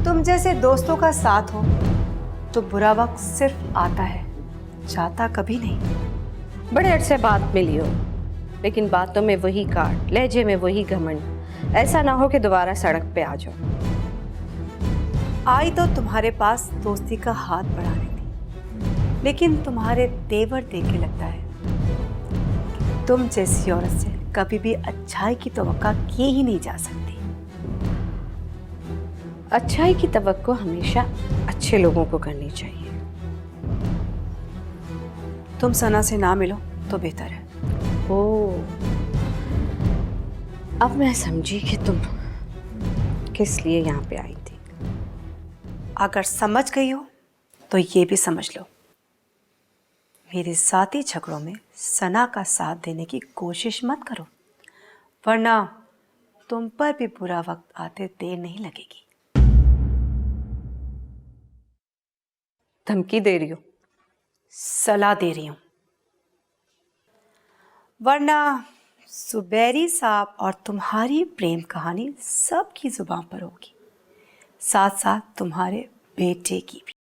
तुम जैसे दोस्तों का साथ हो तो बुरा वक्त सिर्फ आता है, जाता कभी नहीं। बड़े अरसे बाद मिली हो, लेकिन बातों में वही काट, लहजे में वही घमंड। ऐसा ना हो कि दोबारा सड़क पे आ जाओ। आई तो तुम्हारे पास दोस्ती का हाथ बढ़ाने थी, लेकिन तुम्हारे तेवर देख के लगता है कि तुम जैसी औरत से कभी भी अच्छाई की तवक्का की ही नहीं जा सकती। अच्छाई की तवक्को हमेशा अच्छे लोगों को करनी चाहिए। तुम सना से ना मिलो तो बेहतर है। ओह, अब मैं समझी कि तुम किस लिए यहाँ पे आई थी। अगर समझ गई हो तो ये भी समझ लो, मेरे साथी झगड़ों में सना का साथ देने की कोशिश मत करो, वरना तुम पर भी बुरा वक्त आते देर नहीं लगेगी। धमकी दे रही हो? सलाह दे रही हूं, वरना सुबेरी साहब और तुम्हारी प्रेम कहानी सबकी जुबान पर होगी, साथ साथ तुम्हारे बेटे की भी।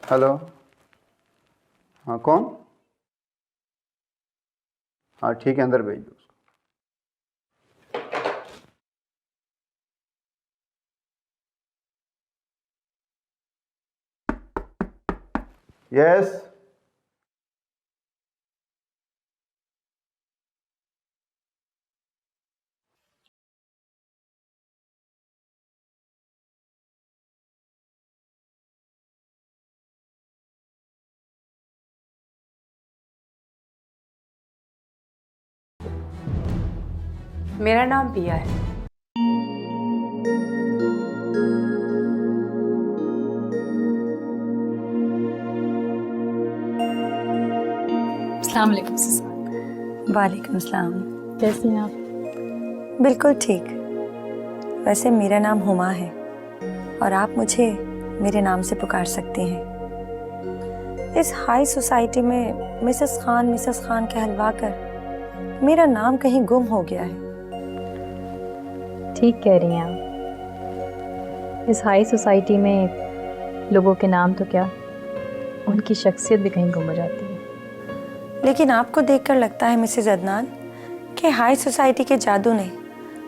हेलो, हाँ कौन? हाँ ठीक है, अंदर भेज दो उसको। यस। मेरा नाम पिया है। अस्सलाम वालेकुम सिस्टर। वालेकुम अस्सलाम। कैसी हैं आप? बिल्कुल ठीक। वैसे मेरा नाम हुमा है और आप मुझे मेरे नाम से पुकार सकती हैं। इस हाई सोसाइटी में मिसेस खान कहलवा कर मेरा नाम कहीं गुम हो गया है। ठीक कह रही हैं आप। इस हाई सोसाइटी में लोगों के नाम तो क्या, उनकी शख्सियत भी कहीं गुम हो जाती है। लेकिन आपको देखकर लगता है मिसेस अदनान कि हाई सोसाइटी के जादू ने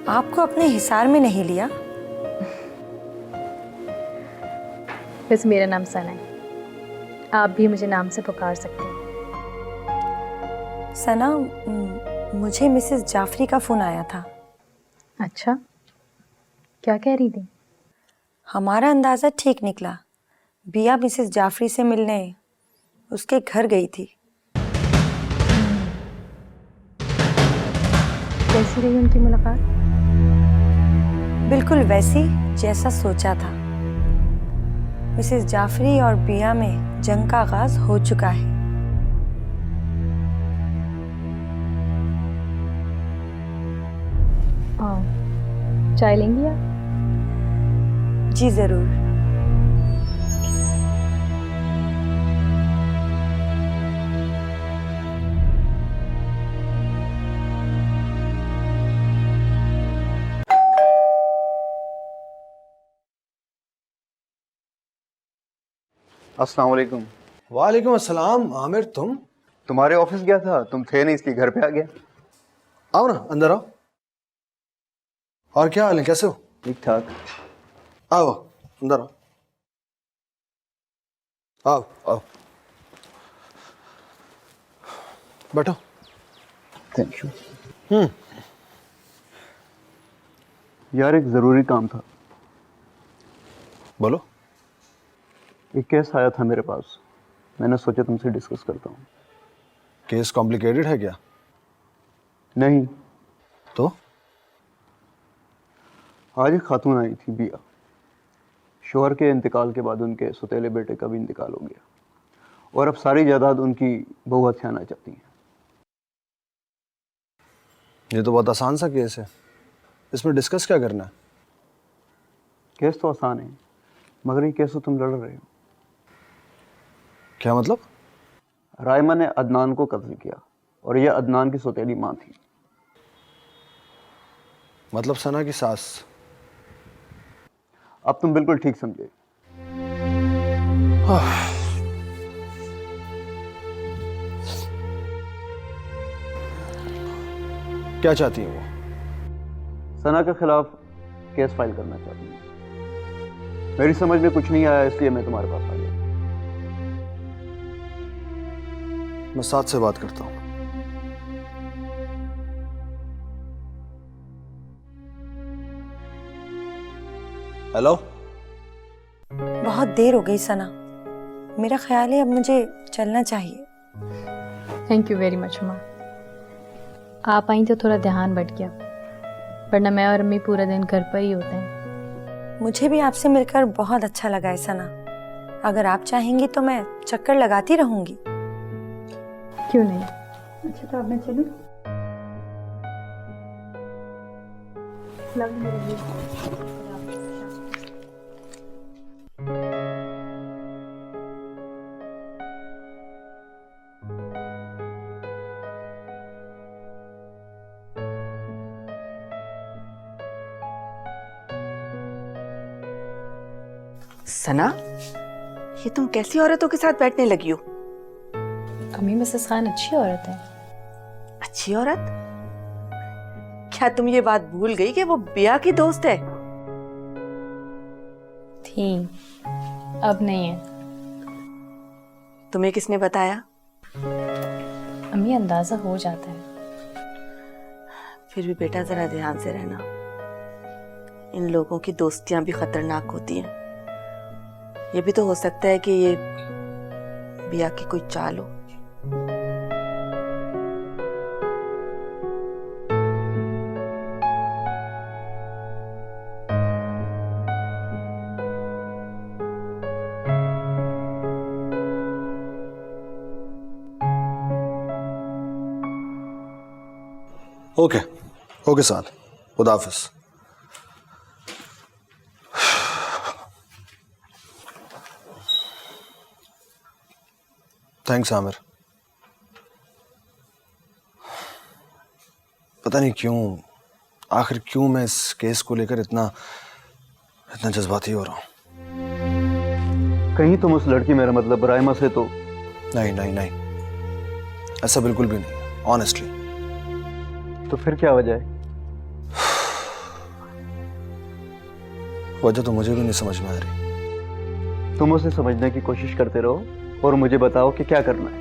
आपको अपने हिसार में नहीं लिया। वैसे मेरा नाम सना है, आप भी मुझे नाम से पुकार सकते हैं। सना, मुझे मिसेस जाफरी का फ़ोन आया था। अच्छा, क्या कह रही थी? हमारा अंदाज़ा ठीक निकला। बिया मिसेस जाफरी से मिलने उसके घर गई थी। कैसी रही उनकी मुलाकात? बिल्कुल वैसी जैसा सोचा था। मिसेस जाफरी और बिया में जंग का आगाज हो चुका है। हाँ, चाय लेंगी आप? जी जरूर। अस्सलाम वालेकुम। वालेकुम अस्सलाम। आमिर, तुम्हारे ऑफिस गया था, तुम थे नहीं, इसलिए घर पे आ गया। आओ ना, अंदर आओ। और क्या हाल है, कैसे हो? ठीक ठाक। आओ अंदर आओ। आओ आओ, बैठो। Thank you. यार एक ज़रूरी काम था। बोलो। एक केस आया था मेरे पास, मैंने सोचा तुमसे डिस्कस करता हूँ। केस कॉम्प्लिकेटेड है क्या? नहीं, तो आज एक खातून आई थी, बिया। शोहर के इंतकाल के बाद उनके सौतेले बेटे का भी इंतकाल हो गया और अब सारी जायदाद उनकी बहू हथियाना चाहती हैं। ये तो बहुत आसान सा केस है, इसमें डिस्कस क्या करना है? केस तो आसान है, मगर ये केस तो तुम लड़ रहे हो। क्या मतलब? रायमा ने अदनान को कत्ल किया और यह अदनान की सौतेली माँ थी। मतलब सना की सास। अब तुम बिल्कुल ठीक समझे। क्या चाहती है वो? सना के खिलाफ केस फाइल करना चाहती हूँ। मेरी समझ में कुछ नहीं आया, इसलिए मैं तुम्हारे पास आ गया। मैं साथ से बात करता हूँ। हेलो। बहुत देर हो गई सना, मेरा ख्याल है अब मुझे चलना चाहिए। थैंक यू वेरी मच माँ। आप आई तो थोड़ा ध्यान बट गया, वरना मैं और अम्मी पूरा दिन घर पर ही होते हैं। मुझे भी आपसे मिलकर बहुत अच्छा लगा है सना। अगर आप चाहेंगी तो मैं चक्कर लगाती रहूंगी। क्यों नहीं? अच्छा तो अब मैं चलूं? सना, ये तुम कैसी औरतों के साथ बैठने लगी हो? अम्मी मिसेस खान अच्छी औरत है। अच्छी औरत? क्या तुम ये बात भूल गई कि वो बिया की दोस्त है? थी, अब नहीं है। तुम्हें किसने बताया? अम्मी अंदाजा हो जाता है। फिर भी बेटा जरा ध्यान से रहना, इन लोगों की दोस्तियां भी खतरनाक होती हैं। ये भी तो हो सकता है कि ये बिया की कोई चाल हो। ओके ओके साल, खुदा हाफिज। थैंक्स आमिर। पता नहीं क्यों, आखिर क्यों मैं इस केस को लेकर इतना जज्बाती हो रहा हूँ। कहीं तुम उस लड़की, मेरा मतलब रायमा से तो नहीं नहीं नहीं, ऐसा बिल्कुल भी नहीं, ऑनेस्टली। तो फिर क्या वजह है? वजह तो मुझे भी नहीं समझ में आ रही। तुम उसे समझने की कोशिश करते रहो और मुझे बताओ कि क्या करना है।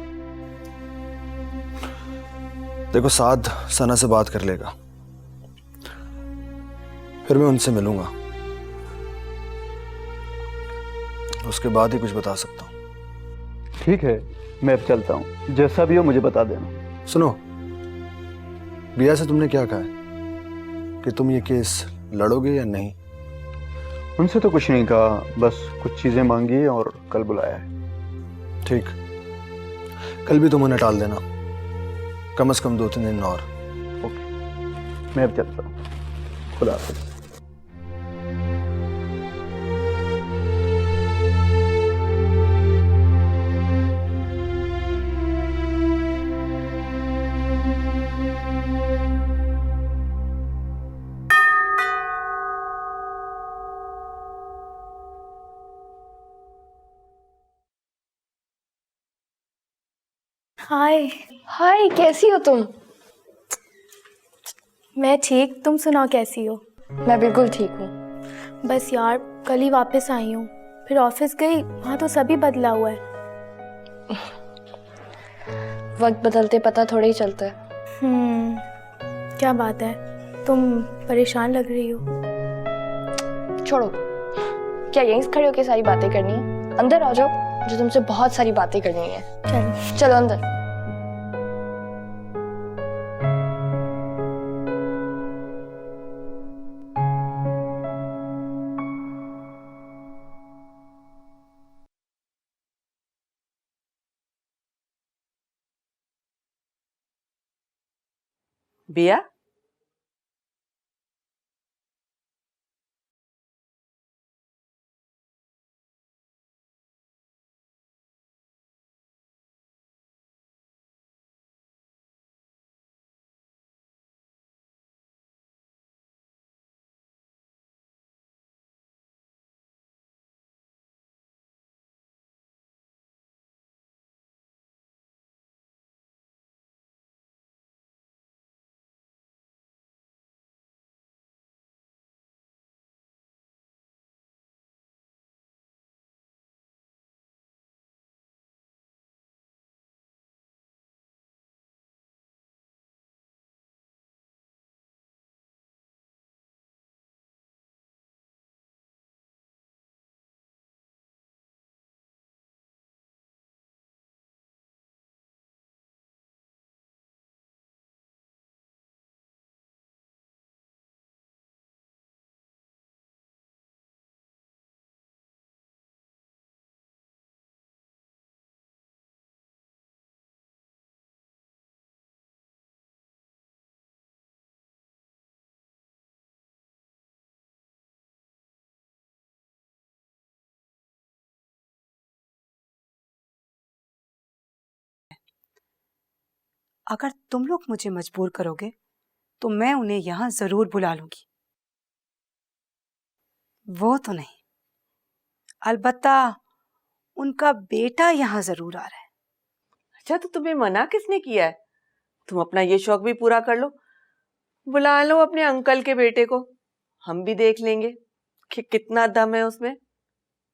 देखो, साद सना से बात कर लेगा, फिर मैं उनसे मिलूंगा, उसके बाद ही कुछ बता सकता हूँ। ठीक है, मैं अब चलता हूँ। जैसा भी हो मुझे बता देना। सुनो, बिया से तुमने क्या कहा है? कि तुम ये केस लड़ोगे या नहीं? उनसे तो कुछ नहीं कहा, बस कुछ चीज़ें मांगी और कल बुलाया है। ठीक, कल भी तुम उन्हें टाल देना, कम से कम 2-3 दिन और। ओके, मैं अब चलता हूँ। खुदा हाफिज़। हाय। हाय, कैसी हो तुम? मैं ठीक, तुम सुनाओ कैसी हो? मैं बिल्कुल ठीक हूँ। बस यार कल ही वापस आई हूँ, फिर ऑफिस गई, वहाँ तो सभी बदला हुआ है। वक्त बदलते पता थोड़ा ही चलता है। क्या बात है, तुम परेशान लग रही हो। छोड़ो, क्या यहीं खड़े होके सारी बातें करनी है? अंदर आ जाओ, मुझे तुमसे बहुत सारी बातें करनी है। चलो चलो अंदर। बिया, अगर तुम लोग मुझे मजबूर करोगे तो मैं उन्हें यहाँ जरूर बुला लूंगी। वो तो नहीं, अलबत्ता उनका बेटा यहाँ जरूर आ रहा है। अच्छा तो तुम्हें मना किसने किया है? तुम अपना ये शौक भी पूरा कर लो, बुला लो अपने अंकल के बेटे को, हम भी देख लेंगे कि कितना दम है उसमें।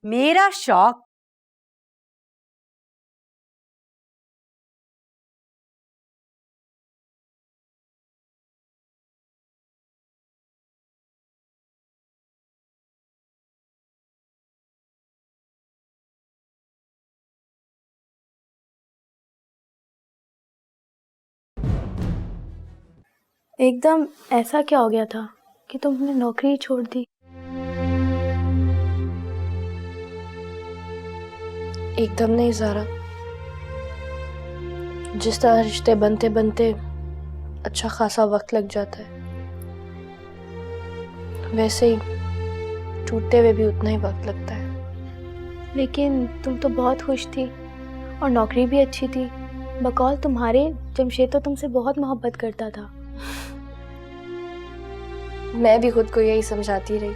मेरा शौक एकदम ऐसा क्या हो गया था कि तुमने नौकरी ही छोड़ दी? एकदम नहीं ज़ारा, जिस तरह रिश्ते बनते बनते अच्छा खासा वक्त लग जाता है, वैसे ही टूटते हुए भी उतना ही वक्त लगता है। लेकिन तुम तो बहुत खुश थी और नौकरी भी अच्छी थी। बकौल तुम्हारे जमशेद तो तुमसे बहुत मोहब्बत करता था। मैं भी खुद को यही समझाती रही,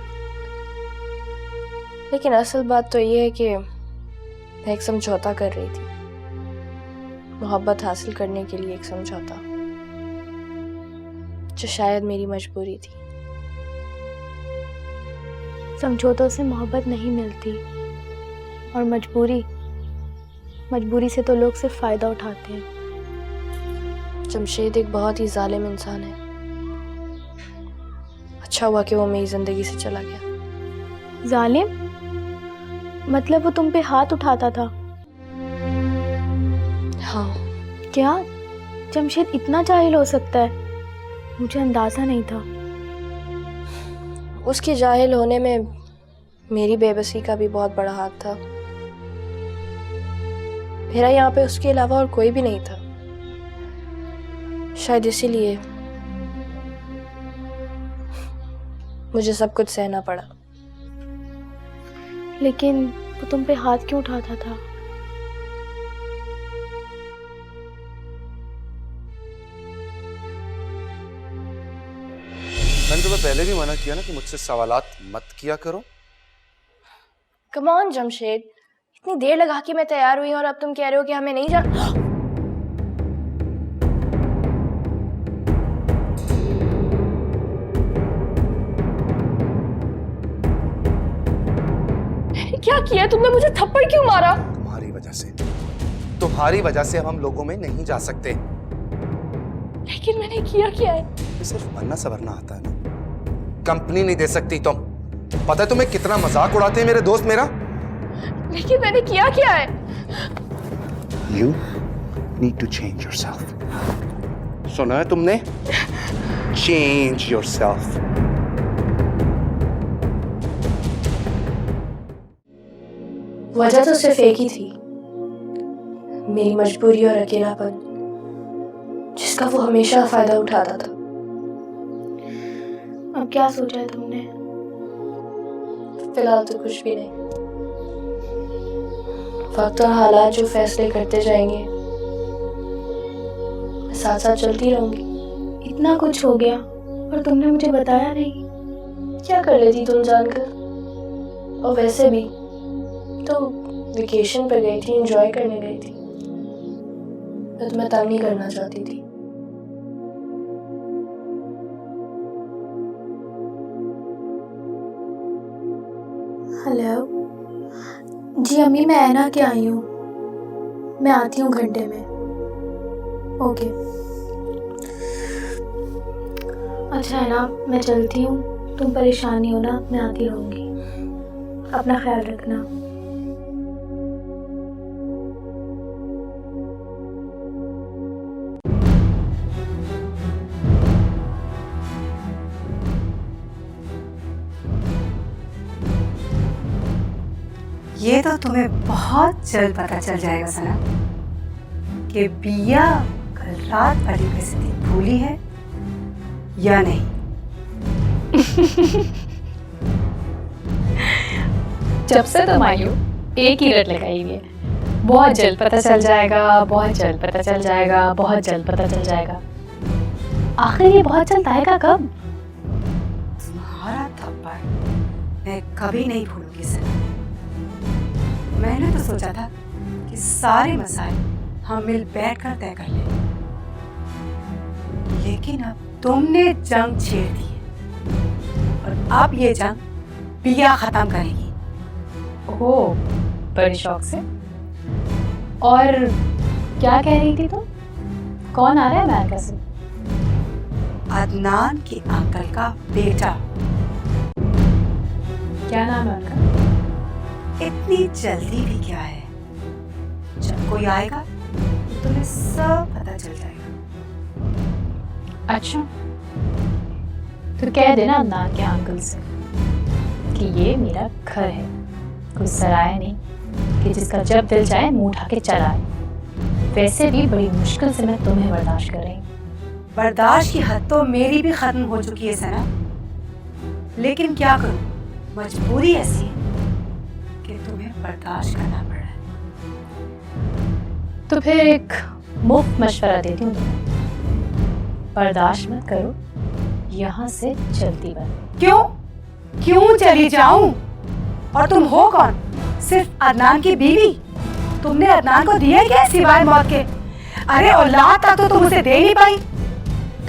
लेकिन असल बात तो ये है कि मैं एक समझौता कर रही थी, मोहब्बत हासिल करने के लिए एक समझौता, जो शायद मेरी मजबूरी थी। समझौतों से मोहब्बत नहीं मिलती, और मजबूरी से तो लोग सिर्फ फ़ायदा उठाते हैं। जमशेद एक बहुत ही जालिम इंसान है। अच्छा हुआ कि वो मेरी ज़िंदगी से चला गया। जालिम? मतलब वो तुम पे हाथ उठाता था? हाँ। क्या जमशेद इतना जाहिल हो सकता है? मुझे अंदाज़ा नहीं था। उसके जाहिल होने में मेरी बेबसी का भी बहुत बड़ा हाथ था। मेरा यहाँ पे उसके अलावा और कोई भी नहीं था। शायद इसीलिए मुझे सब कुछ सहना पड़ा। लेकिन वो तुम पे हाथ क्यों उठाता था? मैंने तुम्हें पहले भी मना किया ना कि मुझसे सवालात मत किया करो। कम ऑन जमशेद, इतनी देर लगा के मैं तैयार हुई और अब तुम कह रहे हो कि हमें नहीं जा। क्या किया तुमने? मुझे थप्पड़ क्यों मारा? तुम्हारी वजह से अब हम लोगों में नहीं जा सकते। लेकिन मैंने किया क्या है? ये सिर्फ बनना सवरना आता है ना। कंपनी नहीं दे सकती तुम। पता है तुम्हें कितना मजाक उड़ाते हैं मेरे दोस्त मेरा। लेकिन मैंने किया क्या है? You need to change yourself. सुना है तुमने? Change yourself. वजह तो सिर्फ एक ही थी, मेरी मजबूरी और अकेलापन, जिसका वो हमेशा फायदा उठाता था। अब क्या सोचा है तुमने? फिलहाल तो कुछ भी नहीं। वक्त और हालात जो फैसले करते जाएंगे, मैं साथ साथ चलती रहूंगी। इतना कुछ हो गया और तुमने मुझे बताया नहीं। क्या कर लेती तुम जानकर? और वैसे भी तो वेकेशन पे गई थी, एंजॉय करने गई थी। मैं तुम्हें तंग नहीं करना चाहती थी। हेलो जी अम्मी, मैं ऐना के आई हूँ। मैं आती हूँ घंटे में। ओके। अच्छा है ना, मैं चलती हूँ। तुम परेशान नहीं होना, मैं आती रहूँगी। अपना ख्याल रखना। ये तो तुम्हें बहुत जल्द पता चल जाएगा सना कि बिया कल रात वाली बेइज्जती भूली है या नहीं। जब से तुम आई हो एक ही रट लगाई हुई है, बहुत जल्द पता चल जाएगा, बहुत जल्द पता चल जाएगा, बहुत जल्द पता चल जाएगा। आखिर ये बहुत जल्द आएगा कब? तुम्हारा थप्पड़ मैं कभी नहीं भूलूंगी सना। मैंने तो सोचा था कि सारे मसाइल हम मिल बैठकर तय कर लें, लेकिन अब तुमने जंग छेड़ दी है और अब ये जंग बिया खत्म करेगी। ओह, बड़े शौक से। और क्या कह रही थी तुम? कौन आ रहा है अमेरिका से? अदनान के अंकल का बेटा। क्या नाम है उनका? इतनी जल्दी भी क्या है, जब कोई आएगा तो तुम्हें सब पता चल जाएगा। अच्छा, तो कह देना अदनान के अंकल से कि ये मेरा घर है, कोई सराय नहीं कि जिसका जब दिल चाहे मुंह उठा के चला आए। वैसे भी बड़ी मुश्किल से मैं तुम्हें बर्दाश्त कर रही हूँ। बर्दाश्त की हद तो मेरी भी खत्म हो चुकी है सना, लेकिन क्या करूं, मजबूरी ऐसी है कि तुम्हें बर्दाश्त करना पड़ रहा है। तो फिर एक मुफ्त मशवरा देती हूँ तुम्हें, बर्दाश्त मत करो, यहाँ से चलती बनो। क्यों क्यों चली जाऊं? और तुम हो कौन? सिर्फ अदनान की बीवी? तुमने अदनान को दिया क्या सिवाय मौत के? अरे औलाद तक तो तुम उसे दे नहीं पाई।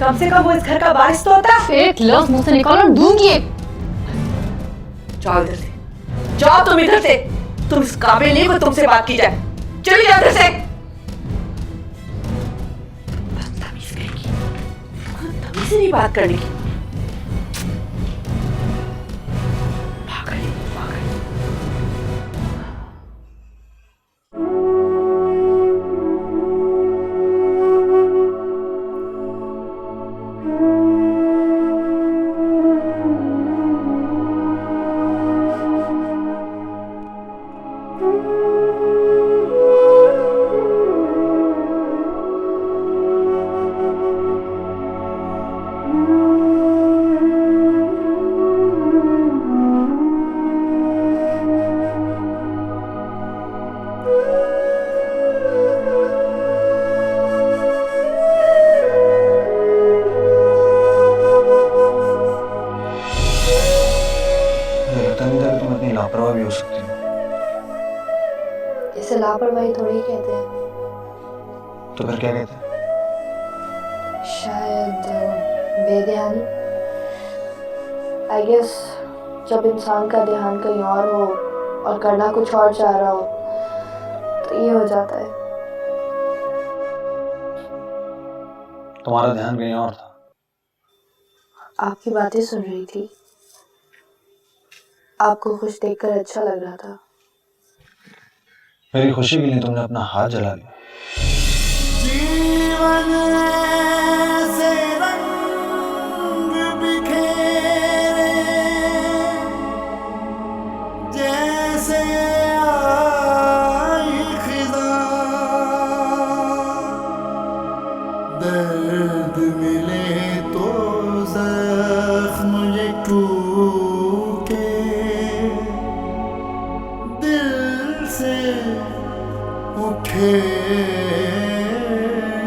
कम से कम वो इस घर का वारिस तो होता। एक लफ्ज मुंह से निकालो, दूंगी। जाओ इधर से, जाओ तुम इधर से। तुम इस काबिल नहीं को तुमसे बात की जाए। चली जाओ इधर से। बदतमीज कहेगी, तमीज से नहीं बात करने की। पागल है, पागल। लापरवाही थोड़ी कहते हैं। तो फिर क्या कहते हैं? शायद बेध्यानी। आई गेस जब इंसान का ध्यान कहीं और हो और करना कुछ और चाह रहा हो तो ये हो जाता है। तुम्हारा ध्यान कहीं और था। आपकी बातें सुन रही थी, आपको खुश देखकर अच्छा लग रहा था। मेरी खुशी के लिए तुमने अपना हाथ जला लिया। जीवन से रंग बिखेरे जैसे आई खिज़ां, दर्द मिले तो जख्म ये टूटे, दिल से उठे।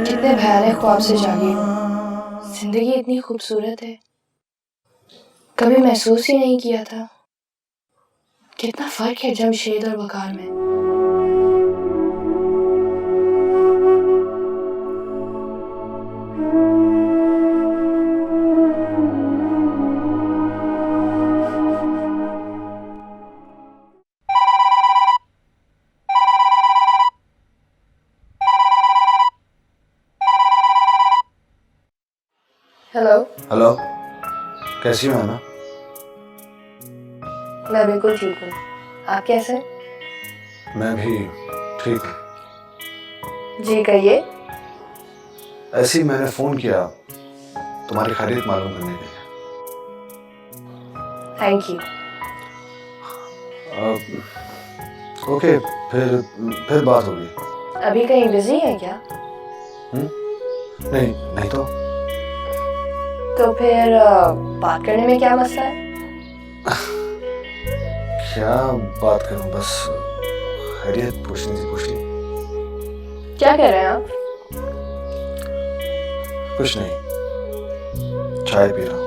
कितने भयानक ख्वाब से जागी हूँ। जिंदगी इतनी खूबसूरत है, कभी महसूस ही नहीं किया था। कितना फर्क है जमशेद और वकार में। हेलो। हेलो, कैसी हो ना? मैं बिल्कुल ठीक हूँ, आप कैसे? मैं भी ठीक हूँ। जी कहिए। ऐसे ही मैंने फोन किया तुम्हारी खैरियत मालूम करने के लिए। Thank you. ओके, फिर बात होगी। अभी कहीं बिजी है क्या? नहीं नहीं तो फिर बात करने में क्या मसला है? क्या बात करूं, बस खैरियत पूछनी थी, पूछ ली। क्या कह रहे हैं आप? कुछ नहीं, चाय पी रहा हूँ।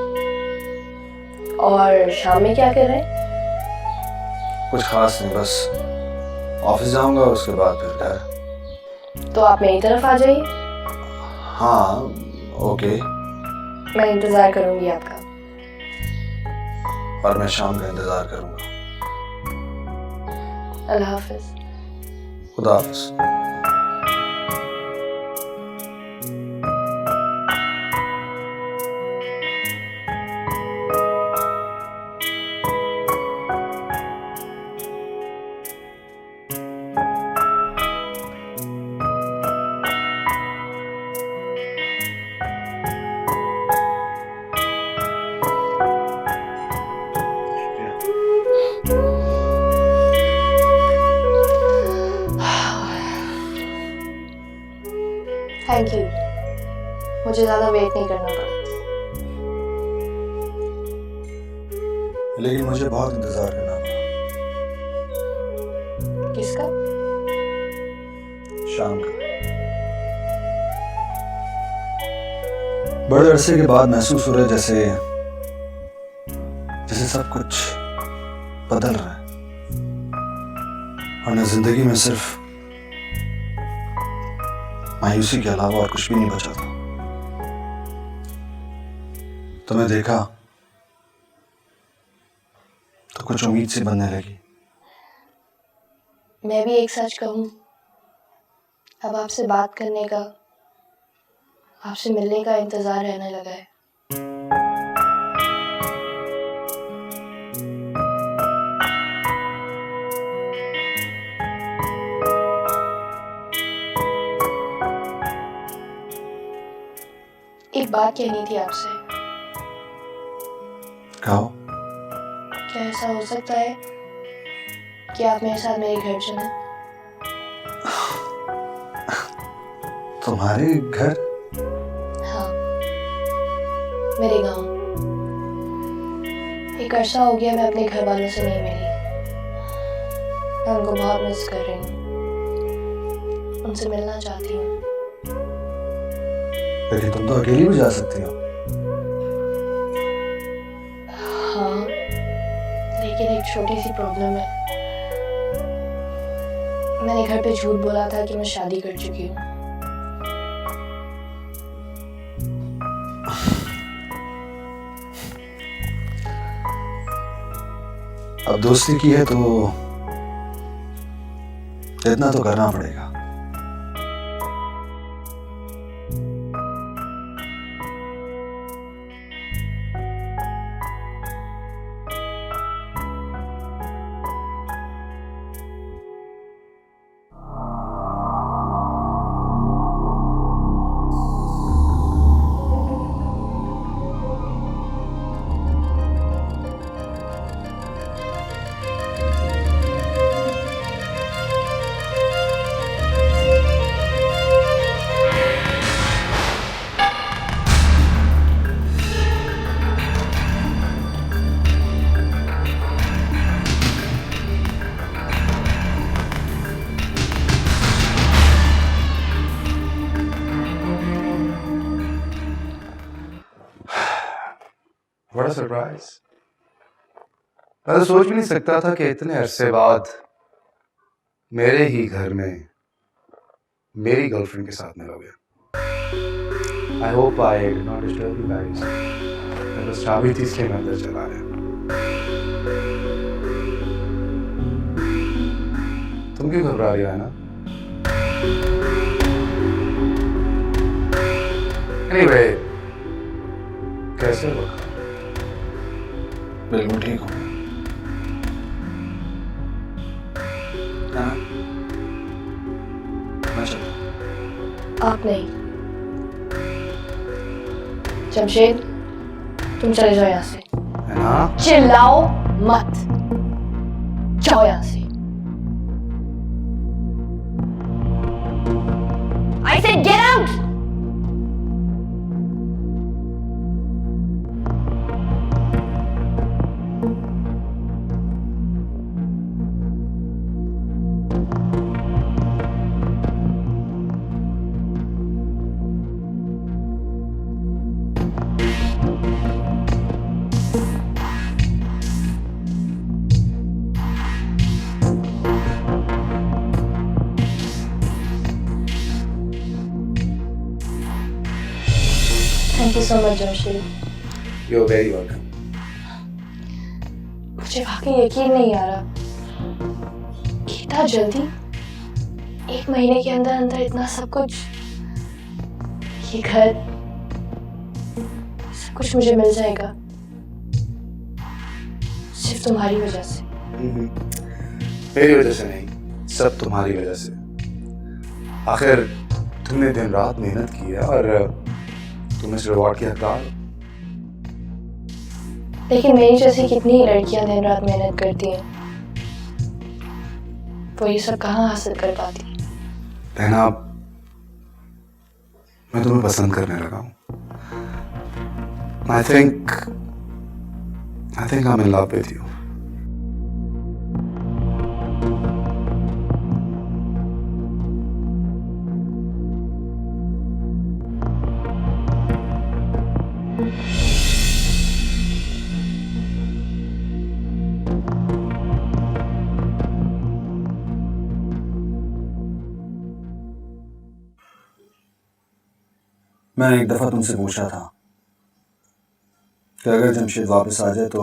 और शाम में क्या कर रहे हैं? कुछ खास नहीं, बस ऑफिस जाऊंगा, उसके बाद फिर घर। तो आप मेरी तरफ आ जाइए। हाँ ओके। मैं इंतजार करूंगी आपका। और मैं शाम का इंतजार करूंगा। अल्लाह हाफिज। खुदा हाफिज। थैंक यू, मुझे ज्यादा वेट नहीं करना पड़ा। लेकिन मुझे बहुत इंतजार करना पड़ा। किसका? शाम का। बड़े अरसे के बाद महसूस हो रहा है जैसे सब कुछ बदल रहा है, वरना जिंदगी में सिर्फ मायूसी के अलावा और कुछ भी नहीं बचा था। तुम्हें देखा तो कुछ उम्मीद सी बनने लगी। मैं भी एक सच कहूं, अब आपसे बात करने का, आपसे मिलने का इंतजार रहने लगा है। एक बात कहनी थी आपसे। कहो। क्या ऐसा हो सकता है कि आप मेरे साथ मेरे घर चलें? तुम्हारे घर? हाँ, मेरे गांव। एक अरसा हो गया मैं अपने घर वालों से नहीं मिली। मैं उनको बहुत मिस कर रही हूँ, उनसे मिलना चाहती हूँ। लेकिन तुम तो अकेली भी जा सकती हो। हाँ, लेकिन एक छोटी सी प्रॉब्लम है। मैंने घर पे झूठ बोला था कि मैं शादी कर चुकी हूँ। अब दोस्ती की है तो इतना तो करना पड़ेगा। बड़ा सरप्राइज। मैं तो सोच भी नहीं सकता था कि इतने अरसे बाद मेरे ही घर में मेरी गर्लफ्रेंड के साथ मिलोगे। I hope I did not disturb you guys. बस चाबी थी इसलिए मैं अंदर चला आया। तुम क्यों घबरा रही हो ना? एनीवे, कैसे हो? बिल्कुल ठीक हूँ। मैं चलता। आप नहीं। जमशेद, तुम चले जाओ यहाँ से। है ना? चिल्लाओ मत, जाओ यहाँ से। I said get out! Thank you so much, Jamshid. You're very welcome. मुझे वाकई यकीन नहीं आ रहा कि इतना जल्दी 1 महीने के अंदर अंदर इतना सब कुछ, ये घर, सब कुछ मुझे मिल जाएगा सिर्फ तुम्हारी वजह से। मेरी वजह से नहीं, सब तुम्हारी वजह से। आखिर तुमने दिन रात मेहनत की है और तुम इस रिवॉर्ड की हकदार। लेकिन मेरी जैसी कितनी लड़कियां दिन रात मेहनत करती हैं, वो ये सब कहाँ हासिल कर पाती। रहना, मैं तुम्हें पसंद करने लगा हूँ। I think I'm in love with you. मैंने एक दफा तुमसे पूछा था कि अगर जमशेद वापस आ जाए तो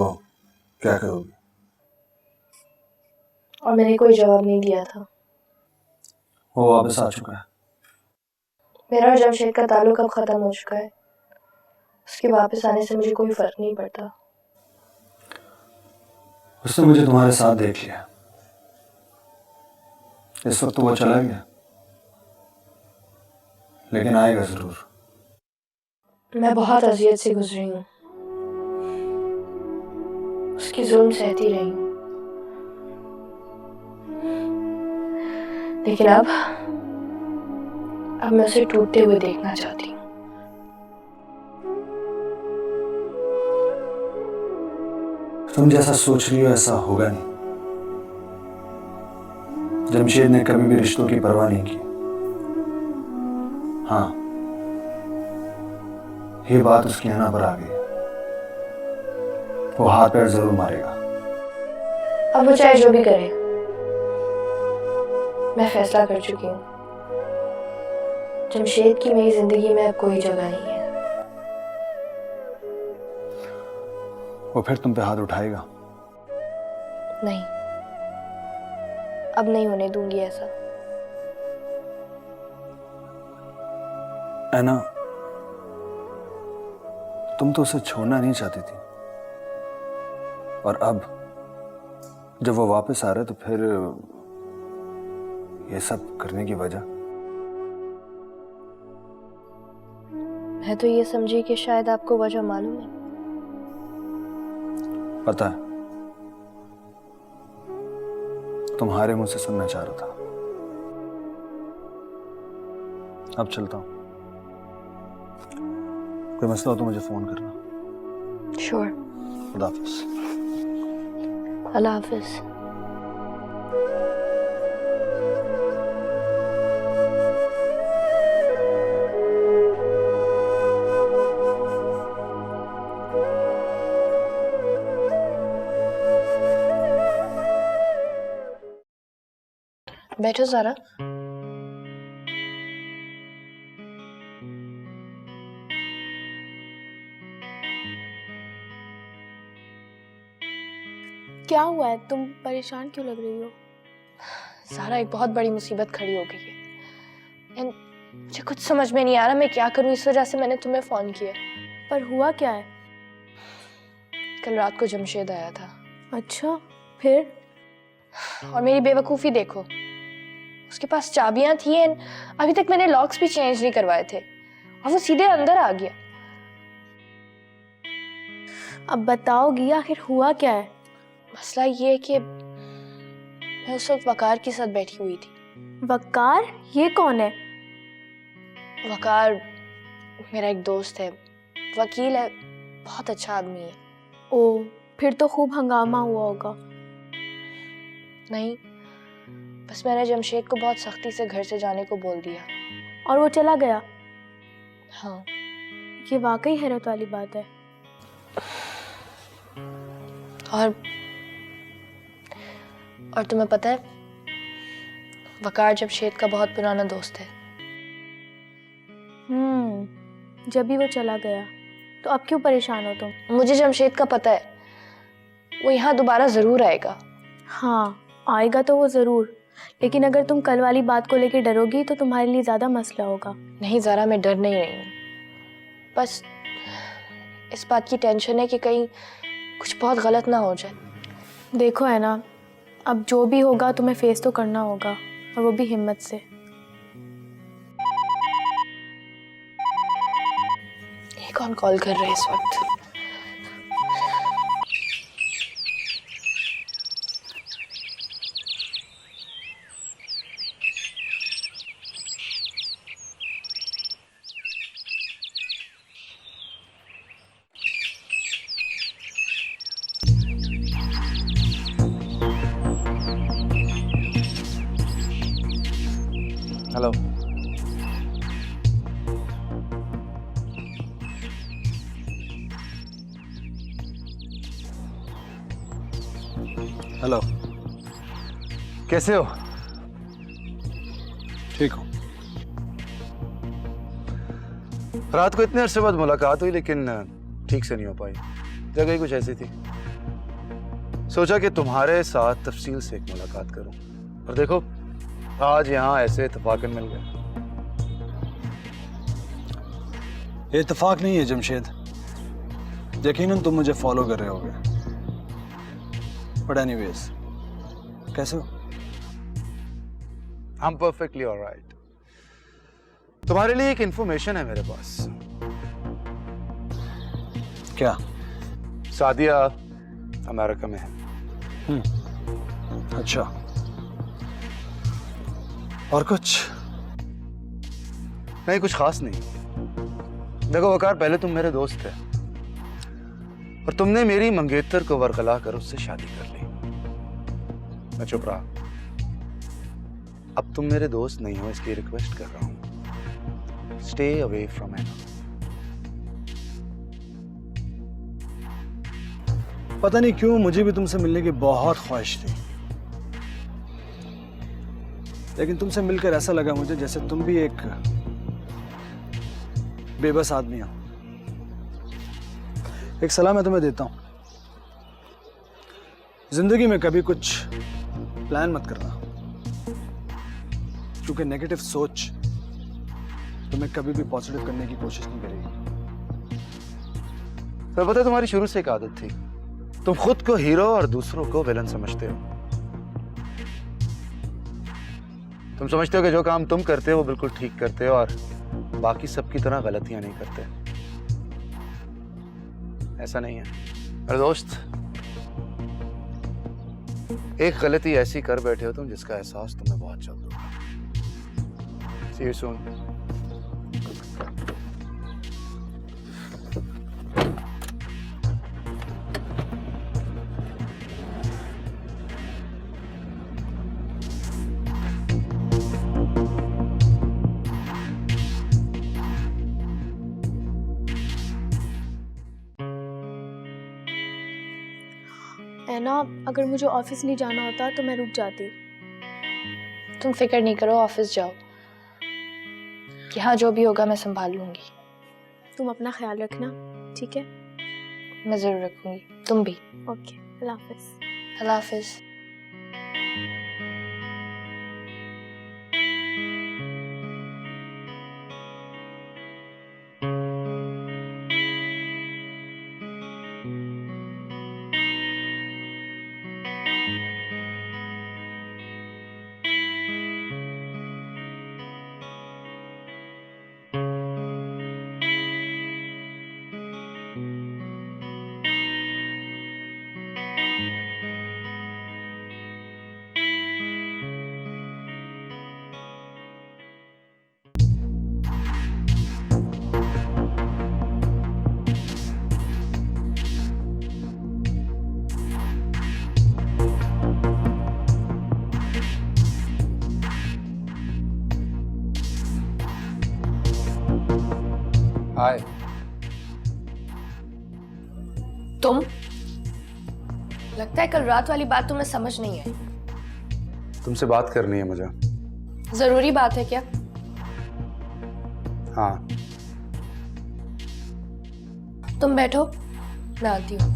क्या करोगी, और मैंने कोई जवाब नहीं दिया था। वो वापस आ चुका है। मेरा और जमशेद का ताल्लुक अब खत्म हो चुका है। उसके वापस आने से मुझे कोई फर्क नहीं पड़ता। उसने मुझे तुम्हारे साथ देख लिया। इस वक्त तो वो चला गया, लेकिन आएगा जरूर। मैं बहुत अजियत से गुजरी हूँ, उसकी जुल्म सहती रही हूँ, लेकिन अब मैं उसे टूटते हुए देखना चाहती हूँ। तुम जैसा सोच रही हो ऐसा होगा नहीं। जमशेद ने कभी भी रिश्तों की परवाह नहीं की। हाँ, ये बात उसकी आना पर आ गई। वो हाथ पैर जरूर मारेगा। अब वो चाहे जो भी करे, मैं फैसला कर चुकी हूँ, जमशेद की मेरी जिंदगी में अब कोई जगह नहीं है। वो फिर तुम पे हाथ उठाएगा? नहीं, अब नहीं होने दूंगी ऐसा। ऐना, तुम तो उसे छोड़ना नहीं चाहती थी, और अब जब वो वापस आ रहा है तो फिर ये सब करने की वजह? मैं तो ये समझी कि शायद आपको वजह मालूम है। पता है, तुम्हारे मुंह से सुनना चाह रहा था। अब चलता हूं, कोई मसला हो तो मुझे फोन करना। श्योर। खुदा हाफिज। अल्लाह हाफिज। बैठो ज़रा। क्या हुआ है? तुम परेशान क्यों लग रही हो? ज़ारा, एक बहुत बड़ी मुसीबत खड़ी हो गई है एंड मुझे कुछ समझ में नहीं आ रहा मैं क्या करूं। इस वजह से मैंने तुम्हें फ़ोन किया। पर हुआ क्या है? कल रात को जमशेद आया था। अच्छा, फिर? और मेरी बेवकूफ़ी देखो, उसके पास चाबियां थी एंड अभी तक मैंने लॉक्स भी चेंज नहीं करवाए थे और वो सीधे अंदर आ गया। अब बताओगी आखिर हुआ क्या है? मसला ये है कि मैं उस वक्त वकार के साथ बैठी हुई थी। वकार? ये कौन है? वकार मेरा एक दोस्त है, वकील है, बहुत अच्छा आदमी है। ओ, फिर तो खूब हंगामा हुआ होगा। नहीं, बस मैंने जमशेद को बहुत सख्ती से घर से जाने को बोल दिया। और वो चला गया? हाँ। ये वाकई हैरत वाली बात है। और तुम्हें पता है, वकार जमशेद का बहुत पुराना दोस्त है। जब भी वो चला गया तो अब क्यों परेशान हो तुम? मुझे जमशेद का पता है, वो यहाँ दोबारा जरूर आएगा। हाँ, आएगा तो वो जरूर, लेकिन अगर तुम कल वाली बात को लेकर डरोगी तो तुम्हारे लिए ज्यादा मसला होगा। नहीं ज़ारा, मैं डर नहीं रही हूँ, बस इस बात की टेंशन है कि कहीं कुछ बहुत गलत ना हो जाए। देखो है ना, अब जो भी होगा तुम्हें फेस तो करना होगा, और वो भी हिम्मत से। ये कौन कॉल कर रहे हैं इस वक्त? हेलो। हेलो, कैसे हो? ठीक हो? रात को इतने अरसे बाद मुलाकात हुई, लेकिन ठीक से नहीं हो पाई। जगह ही कुछ ऐसी थी। सोचा कि तुम्हारे साथ तफसील से एक मुलाकात करूं, और देखो आज यहाँ ऐसे इत्तेफाकन मिल गया। ये इत्तेफाक नहीं है जमशेद, यकीनन तुम मुझे फॉलो कर रहे होगे। बट एनीवेज, कैसे हो? I'm perfectly alright. तुम्हारे लिए एक इंफॉर्मेशन है मेरे पास। क्या? सादिया अमेरिका में है। अच्छा, और कुछ? नहीं, कुछ खास नहीं। देखो वकार, पहले तुम मेरे दोस्त थे और तुमने मेरी मंगेतर को वरगला कर उससे शादी कर ली। मैं चुप रहा। अब तुम मेरे दोस्त नहीं हो, इसकी रिक्वेस्ट कर रहा हूं, स्टे अवे फ्रॉम एना। पता नहीं क्यों मुझे भी तुमसे मिलने की बहुत ख्वाहिश थी, लेकिन तुमसे मिलकर ऐसा लगा मुझे जैसे तुम भी एक बेबस आदमी हो। एक सलाह मैं तुम्हें देता हूं, जिंदगी में कभी कुछ प्लान मत करना, क्योंकि नेगेटिव सोच तुम्हें कभी भी पॉजिटिव करने की कोशिश नहीं करेगी। तो पता है तुम्हारी शुरू से एक आदत थी, तुम खुद को हीरो और दूसरों को विलन समझते हो। तुम समझते हो कि जो काम तुम करते हो वो बिल्कुल ठीक करते हो और बाकी सबकी तरह गलतियां नहीं करते। ऐसा नहीं है अरे दोस्त, एक गलती ऐसी कर बैठे हो तुम जिसका एहसास तुम्हें बहुत जल्द होगा। See you soon. है ना, अगर मुझे ऑफिस नहीं जाना होता तो मैं रुक जाती। तुम फिक्र नहीं करो, ऑफिस जाओ, यहाँ जो भी होगा मैं संभाल लूंगी। तुम अपना ख्याल रखना, ठीक है? मैं जरूर रखूंगी, तुम भी। ओके, अल्लाह हाफिज। अल्लाह हाफिज। हाय। तुम, लगता है कल रात वाली बात तुम्हें समझ नहीं आई। तुमसे बात करनी है मुझे। जरूरी बात है क्या? हाँ। तुम बैठो, मैं आती हूँ।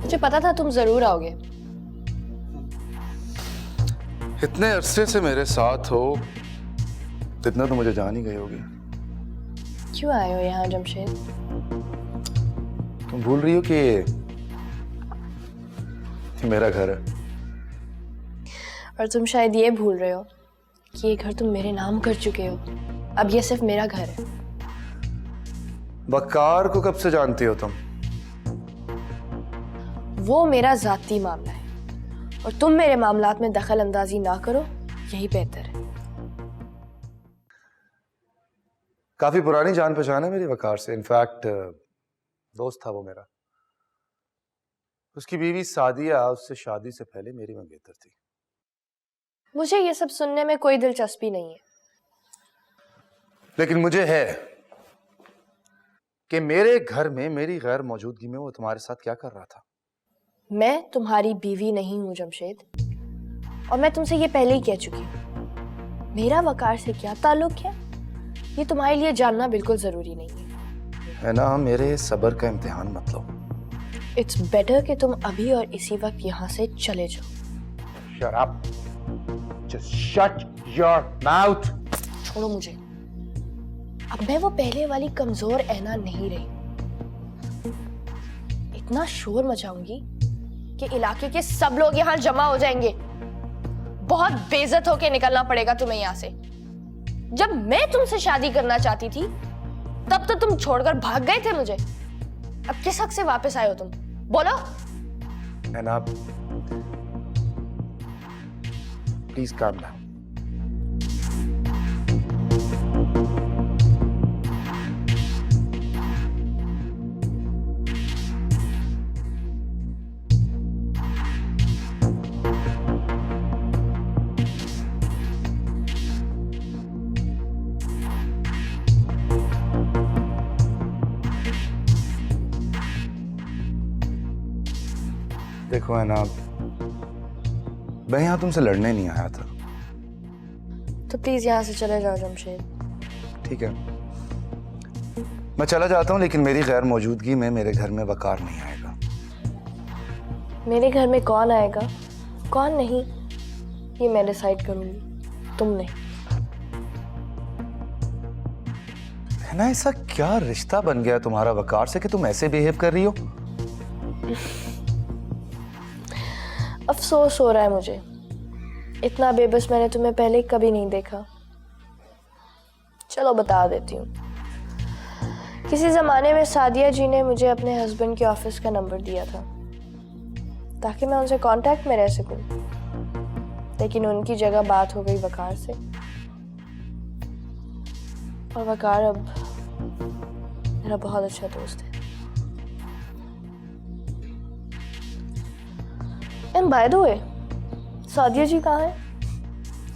मुझे पता था तुम जरूर आओगे। इतने अरसे से मेरे साथ हो, इतना तो मुझे जान ही गई होगी। क्यों आए हो यहाँ जमशेद? तुम भूल रही हो कि ये मेरा घर है। और तुम शायद ये भूल रहे हो कि ये घर तुम मेरे नाम कर चुके हो। अब ये सिर्फ मेरा घर है। बक्कार को कब से जानती हो तुम? वो मेरा जाती मामला है और तुम मेरे मामलात में दखल अंदाजी ना करो, यही बेहतर है। काफी पुरानी जान पहचान है मेरी वकार से। इनफैक्ट दोस्त था वो मेरा। उसकी बीवी सादिया उससे शादी से पहले मेरी मंगेतर थी। मुझे ये सब सुनने में कोई दिलचस्पी नहीं है, लेकिन मुझे है कि मेरे घर में मेरी गैर मौजूदगी में वो तुम्हारे साथ क्या कर रहा था। मैं तुम्हारी बीवी नहीं हूं जमशेद, और मैं तुमसे ये पहले ही कह चुकी हूं। मेरा वकार से क्या ताल्लुक है ये तुम्हारे लिए जानना बिल्कुल जरूरी नहीं है ना। मेरे सब्र का इम्तिहान मत लो। इट्स बेटर कि तुम अभी और इसी वक्त यहाँ से चले जाओ। Shut up. Just shut your mouth. छोड़ो मुझे। अब मैं वो पहले वाली कमजोर ऐना नहीं रही। इतना शोर मचाऊंगी कि इलाके के सब लोग यहाँ जमा हो जाएंगे। बहुत बेइज्जत होके निकलना पड़ेगा तुम्हें यहाँ से। जब मैं तुमसे शादी करना चाहती थी तब तो तुम छोड़कर भाग गए थे मुझे। अब किस हक से वापस आए हो तुम? बोलो। हैना, प्लीज काम डाउन। देखो है ना, मैं यहाँ तुमसे लड़ने नहीं आया था। तो प्लीज यहाँ से चले जाओ जमशेद। ठीक है, मैं चला जाता हूँ, लेकिन मेरी गैर मौजूदगी में मेरे घर में वकार नहीं आएगा। मेरे घर में कौन आएगा कौन नहीं ये मैं डिसाइड करूंगी, तुम नहीं। है ना, ऐसा क्या रिश्ता बन गया तुम्हारा वकार से कि तुम ऐसे बिहेव कर रही हो? अफसोस हो रहा है मुझे, इतना बेबस मैंने तुम्हें पहले कभी नहीं देखा। चलो बता देती हूँ। किसी जमाने में सादिया जी ने मुझे अपने हस्बैंड के ऑफिस का नंबर दिया था ताकि मैं उनसे कांटेक्ट में रह सकूं, लेकिन उनकी जगह बात हो गई वकार से, और वकार अब मेरा बहुत अच्छा दोस्त है। And by the way, Sadia ji कहाँ है?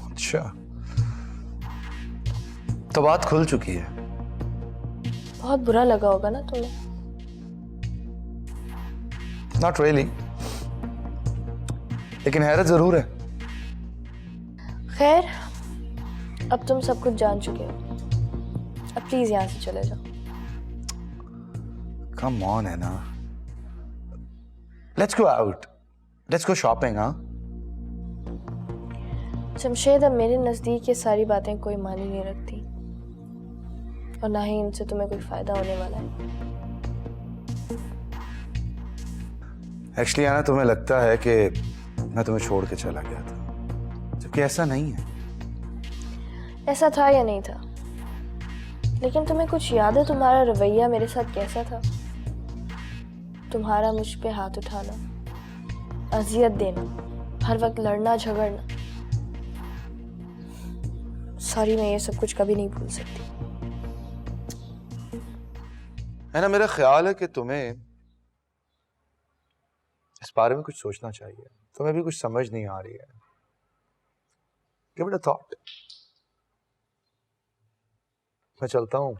अच्छा, तो बात खुल चुकी है। बहुत बुरा लगा होगा ना तुम्हें? नॉट रियली, लेकिन हैरत जरूर है। खैर, अब तुम सब कुछ जान चुके हो, अब प्लीज यहाँ से चले जाओ। कम ऑन है ना, let's go out, let's go shopping. हाँ जमशेद, अब मेरे नजदीक ये सारी बातें कोई मानी नहीं रखती, और ना ही इनसे तुम्हें कोई फायदा होने वाला है। एक्चुअली आना, तुम्हें लगता है कि मैं तुम्हें छोड़ के चला गया था, जबकि ऐसा नहीं है। ऐसा था या नहीं था, लेकिन तुम्हें कुछ याद है तुम्हारा रवैया मेरे साथ कैसा था? तुम्हारा मुझ पे हाथ उठाना, अजियत देना, हर वक्त लड़ना झगड़ना। सॉरी, मैं ये सब कुछ कभी नहीं भूल सकती। है ना, मेरा ख्याल है कि तुम्हें इस बारे में कुछ सोचना चाहिए। तुम्हें भी कुछ समझ नहीं आ रही है। Give it a thought. मैं चलता हूँ।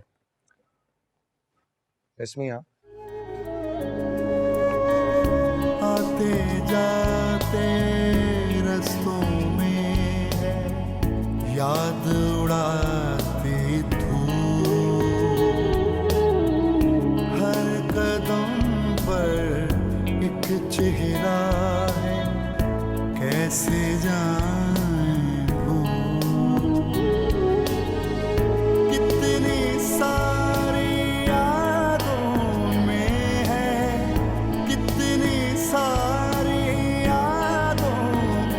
इसमें आते जाते रस्तों में याद उड़ाती धूप, हर कदम पर एक चेहरा है, कैसे जाएं भूल। कितनी सारी यादों में है, कितनी सारी यादों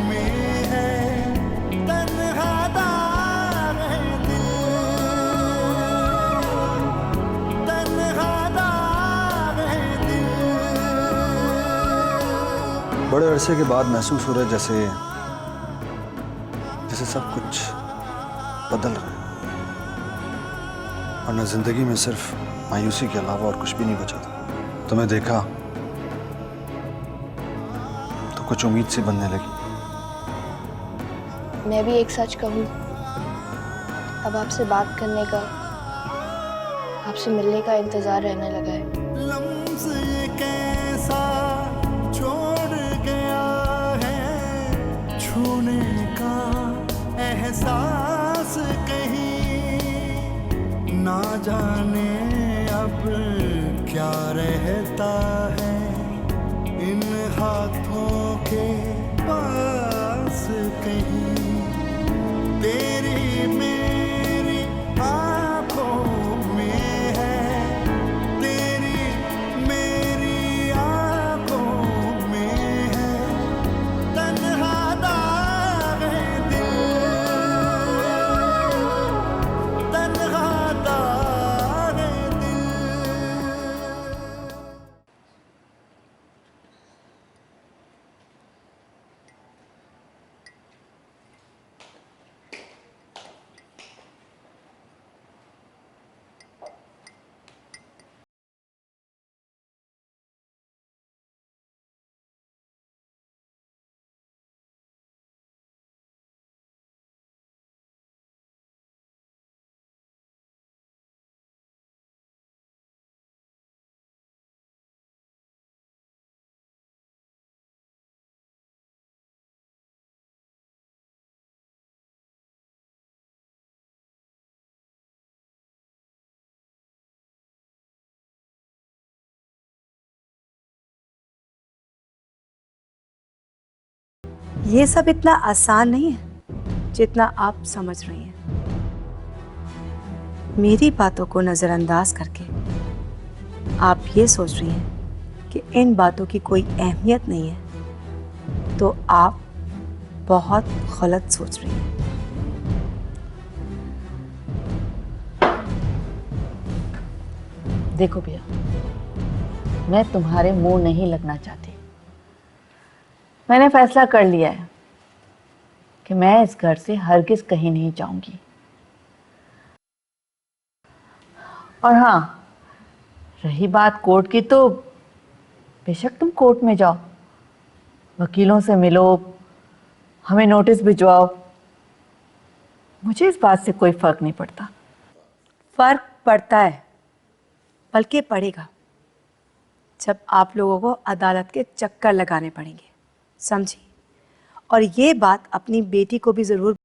में है, तन्हा दाग है दिल, तन्हा दाग है दिल। बड़े अरसे के बाद महसूस हो रहा है जैसे सब कुछ बदल रहा है, वरना जिंदगी में सिर्फ मायूसी के अलावा और कुछ भी नहीं बचा था। तुम्हें देखा तो कुछ उम्मीद सी बनने लगी। मैं भी एक सच कहूँ, अब आपसे बात करने का, आपसे मिलने का इंतजार रहने लगा है। लम्स ये कैसा छोड़ गया है, छूने का एहसास कहीं, ना जाने अब क्या रहता है इन हाथों के पास कहीं। तेरी मेरी आंखों में है, तेरी मेरी आंखों में है, तन्हा दाग है ये सब इतना आसान नहीं है जितना आप समझ रही हैं। मेरी बातों को नजरअंदाज करके आप ये सोच रही हैं कि इन बातों की कोई अहमियत नहीं है, तो आप बहुत गलत सोच रही हैं। देखो भैया, मैं तुम्हारे मुंह नहीं लगना चाहती। मैंने फैसला कर लिया है कि मैं इस घर से हरगिज कहीं नहीं जाऊंगी। और हाँ, रही बात कोर्ट की, तो बेशक तुम कोर्ट में जाओ, वकीलों से मिलो, हमें नोटिस भिजवाओ, मुझे इस बात से कोई फर्क नहीं पड़ता। फर्क पड़ता है, बल्कि पड़ेगा, जब आप लोगों को अदालत के चक्कर लगाने पड़ेंगे, समझी? और ये बात अपनी बेटी को भी जरूर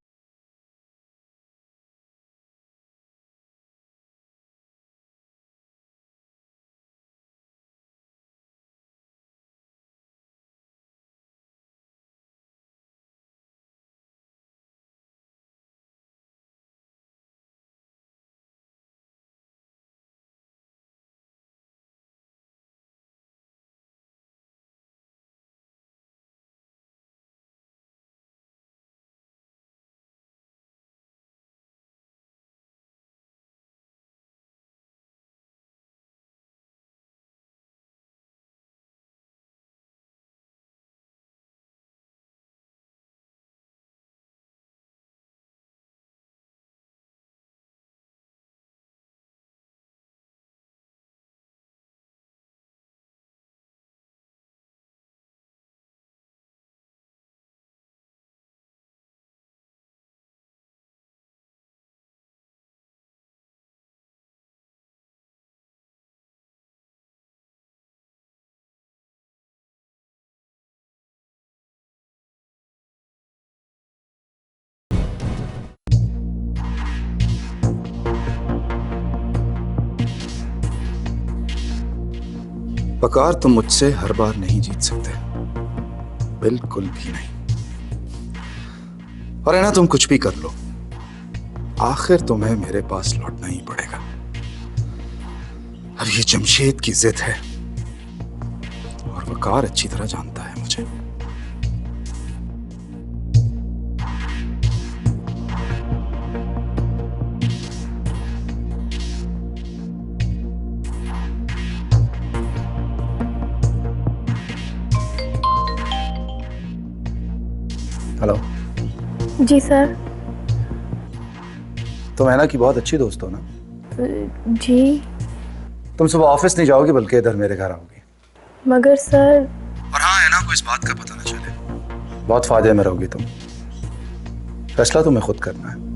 वकार, तुम मुझसे हर बार नहीं जीत सकते, बिल्कुल भी नहीं। और है ना, तुम कुछ भी कर लो, आखिर तुम्हें मेरे पास लौटना ही पड़ेगा। अब ये जमशेद की जिद है, और वकार अच्छी तरह जानता है मुझे। हेलो जी सर। तुम हैना की बहुत अच्छी दोस्त हो ना? जी। तुम सुबह ऑफिस नहीं जाओगी, बल्कि इधर मेरे घर आओगी। मगर सर। और हाँ, हैना को इस बात का पता ना चले। बहुत फायदे में रहोगी तुम, फैसला तुम्हें खुद करना है।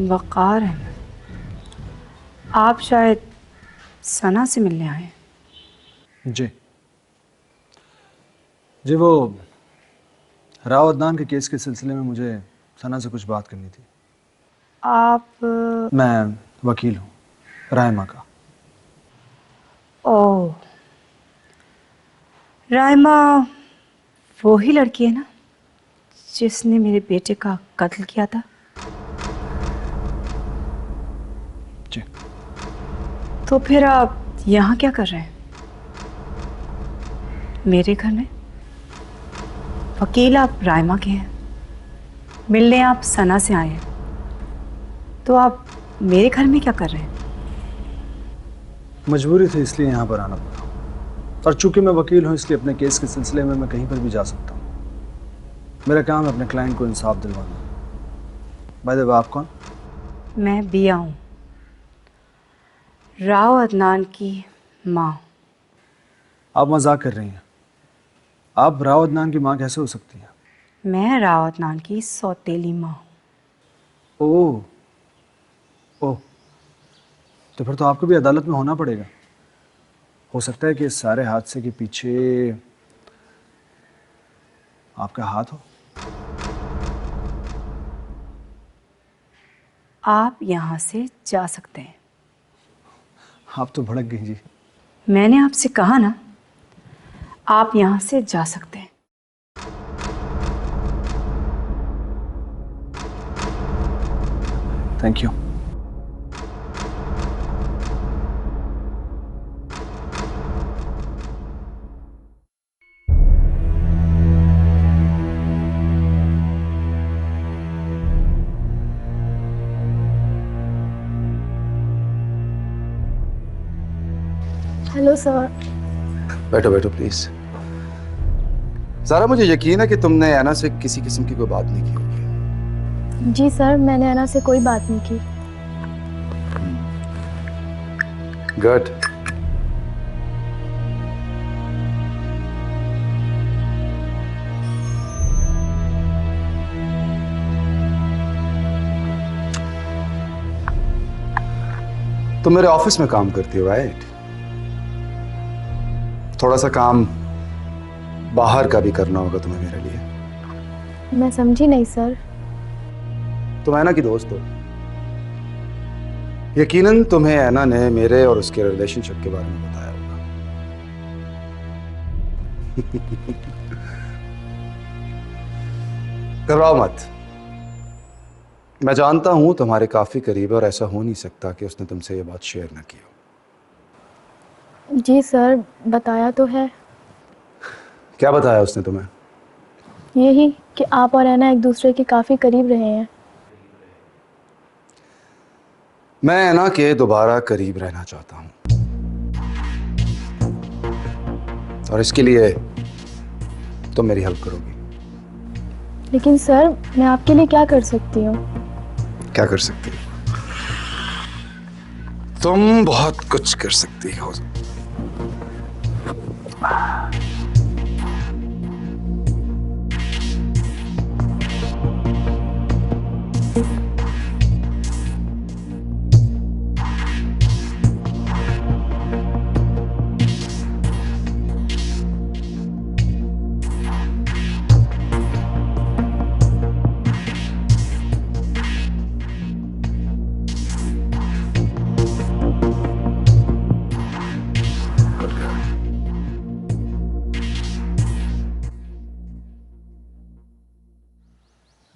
वकार है, आप शायद सना से मिलने आए हैं। जी जी, वो राव अदनान के केस के सिलसिले में मुझे सना से कुछ बात करनी थी। आप? मैं वकील हूँ रायमा का। ओह, रायमा वो ही लड़की है ना जिसने मेरे बेटे का कत्ल किया था? जी। तो फिर आप यहाँ क्या कर रहे हैं मेरे घर में? वकील आप रायमा के हैं, मिलने आप सना से आए हैं, तो आप मेरे घर में क्या कर रहे हैं? मजबूरी थी इसलिए यहाँ पर आना पड़ा, और चूंकि मैं वकील हूँ इसलिए अपने केस के सिलसिले में मैं कहीं पर भी जा सकता हूँ। मेरा काम है अपने क्लाइंट को इंसाफ दिलवाना। बाय द वे, आप कौन? मैं बिया हूँ, राव अदनान की माँ। आप मजाक कर रही हैं। आप राव अदनान की माँ कैसे हो सकती हैं? मैं राव अदनान की सौतेली माँ हूँ। ओह ओह, तो फिर तो आपको भी अदालत में होना पड़ेगा। हो सकता है कि इस सारे हादसे के पीछे आपका हाथ हो। आप यहाँ से जा सकते हैं। आप तो भड़क गई जी। मैंने आपसे कहा ना, आप यहाँ से जा सकते हैं। Thank you. Hello sir. बैठो बैठो प्लीज। सारा, मुझे यकीन है कि तुमने ऐना से किसी किस्म की कोई बात नहीं की होगी। जी सर, मैंने ऐना से कोई बात नहीं की। गुड। तुम मेरे ऑफिस में काम करती हो, राइट? थोड़ा सा काम बाहर का भी करना होगा तुम्हें मेरे लिए। मैं समझी नहीं सर। तुम ऐना की दोस्त हो। यकीनन तुम्हें ऐना ने मेरे और उसके रिलेशनशिप के बारे में बताया होगा। घबराओ मत। मैं जानता हूं तुम्हारे काफी करीब है और ऐसा हो नहीं सकता कि उसने तुमसे ये बात शेयर ना की हो। जी सर, बताया तो है। क्या बताया उसने तुम्हें? यही कि आप और ऐना एक दूसरे के काफी करीब रहे हैं। मैं ऐना के दोबारा करीब रहना चाहता हूं, और इसके लिए तुम मेरी हेल्प करोगी। लेकिन सर, मैं आपके लिए क्या कर सकती हूँ? क्या कर सकती हो? तुम बहुत कुछ कर सकती हो।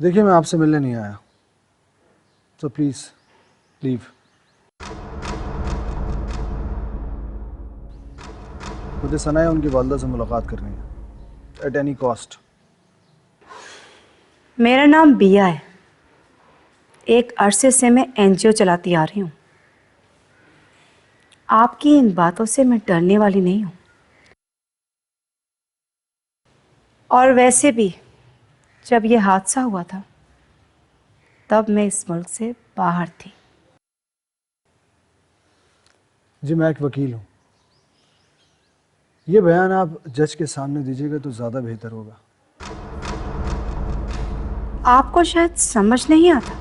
देखिए, मैं आपसे मिलने नहीं आया, तो प्लीज लीव। मुझे सनाया उनकी वालदा से मुलाकात करनी है, एट एनी कॉस्ट। मेरा नाम बिया है। एक अरसे से मैं एनजीओ चलाती आ रही हूँ। आपकी इन बातों से मैं डरने वाली नहीं हूँ। और वैसे भी जब ये हादसा हुआ था तब मैं इस मुल्क से बाहर थी। जी, मैं एक वकील हूँ। ये बयान आप जज के सामने दीजिएगा तो ज़्यादा बेहतर होगा। आपको शायद समझ नहीं आता,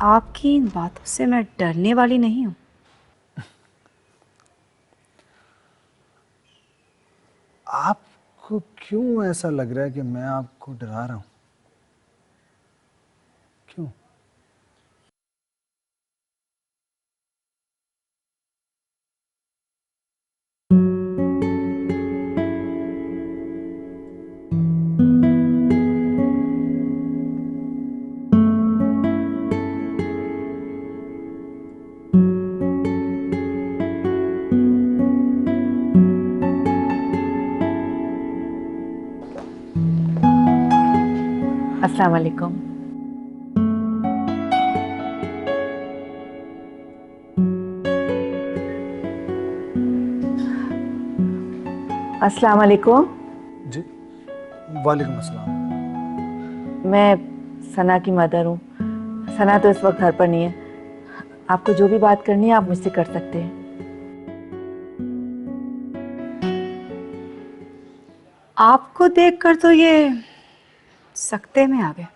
आपकी इन बातों से मैं डरने वाली नहीं हूँ। आपको क्यों ऐसा लग रहा है कि मैं आपको डरा रहा हूँ? क्यों? अस्सलाम वालेकुम। अस्सलाम वालेकुम। जी वालेकुम अस्सलाम। मैं सना की मदर हूँ। सना तो इस वक्त घर पर नहीं है। आपको जो भी बात करनी है आप मुझसे कर सकते हैं। आपको देखकर तो ये सकते में आ गए।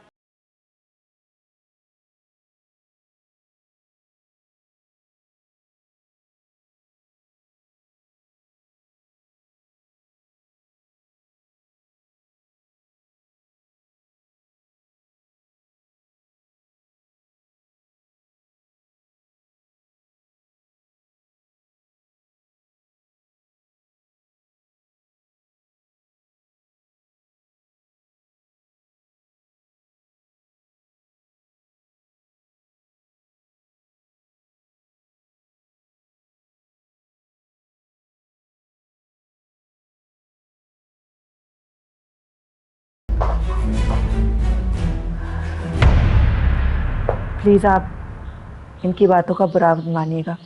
प्लीज़ आप इनकी बातों का बुरा मत मानिएगा।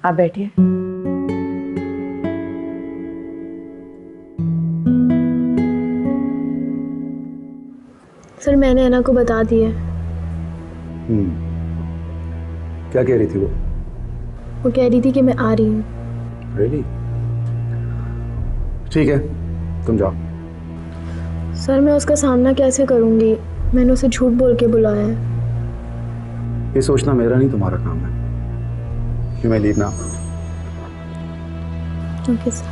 आप बैठिए। सर मैंने ऐना को बता दिया। क्या कह रही थी वो कह रही थी कि मैं आ रही हूँ। रेडी? ठीक है, तुम जाओ। सर मैं उसका सामना कैसे करूँगी? मैंने उसे झूठ बोल के बुलाया है। ये सोचना मेरा नहीं तुम्हारा काम है। You may leave now. Okay sir.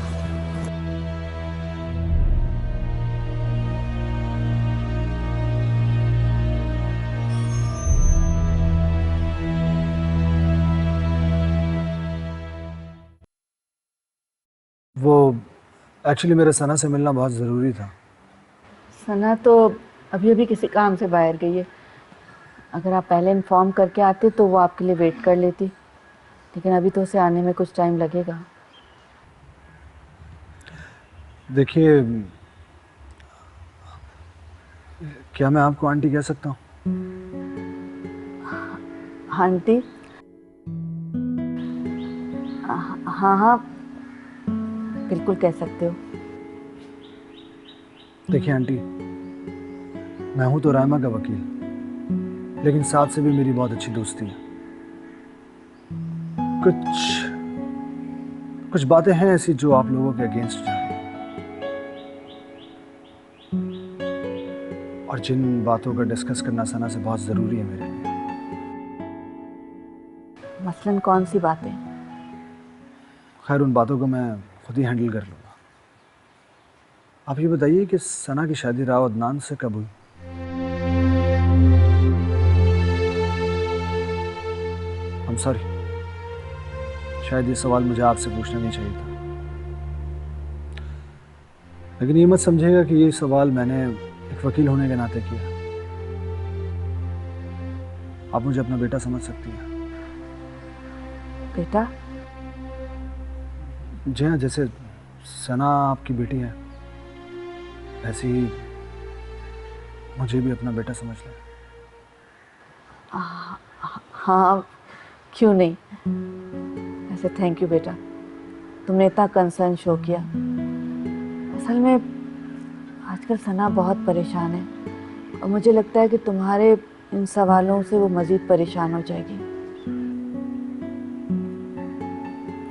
वो एक्चुअली मेरे सना से मिलना बहुत ज़रूरी था। सना तो अभी अभी किसी काम से बाहर गई है। अगर आप पहले इन्फॉर्म करके आते तो वो आपके लिए वेट कर लेती, लेकिन अभी तो उसे आने में कुछ टाइम लगेगा। देखिए, क्या मैं आपको आंटी कह सकता हूँ? आंटी? हाँ हाँ बिल्कुल कह सकते हो। देखिए आंटी, मैं हूं तो रायमा का वकील, लेकिन साथ से भी मेरी बहुत अच्छी दोस्ती है। कुछ बातें हैं ऐसी जो आप लोगों के अगेंस्ट जा रही हैं, और जिन बातों का डिस्कस करना सना से बहुत ज़रूरी है मेरे लिए। मसलन कौन सी बातें? खैर, उन बातों को मैं खुद ही हैंडल कर लूँगा। आप ये बताइए कि सना की शादी राव अदनान से कब हुई? I'm sorry, शायद ये सवाल मुझे आपसे पूछना नहीं चाहिए था, लेकिन ये मत समझिएगा कि ये सवाल मैंने एक वकील होने के नाते किया। आप मुझे अपना बेटा समझ सकती हैं। बेटा? जी हाँ, जैसे सना आपकी बेटी है, ऐसे ही मुझे भी अपना बेटा समझ लें। हाँ क्यों नहीं। ऐसे थैंक यू बेटा, तुमने इतना कंसर्न शो किया। असल में आजकल सना बहुत परेशान है और मुझे लगता है कि तुम्हारे इन सवालों से वो मज़ीद परेशान हो जाएगी।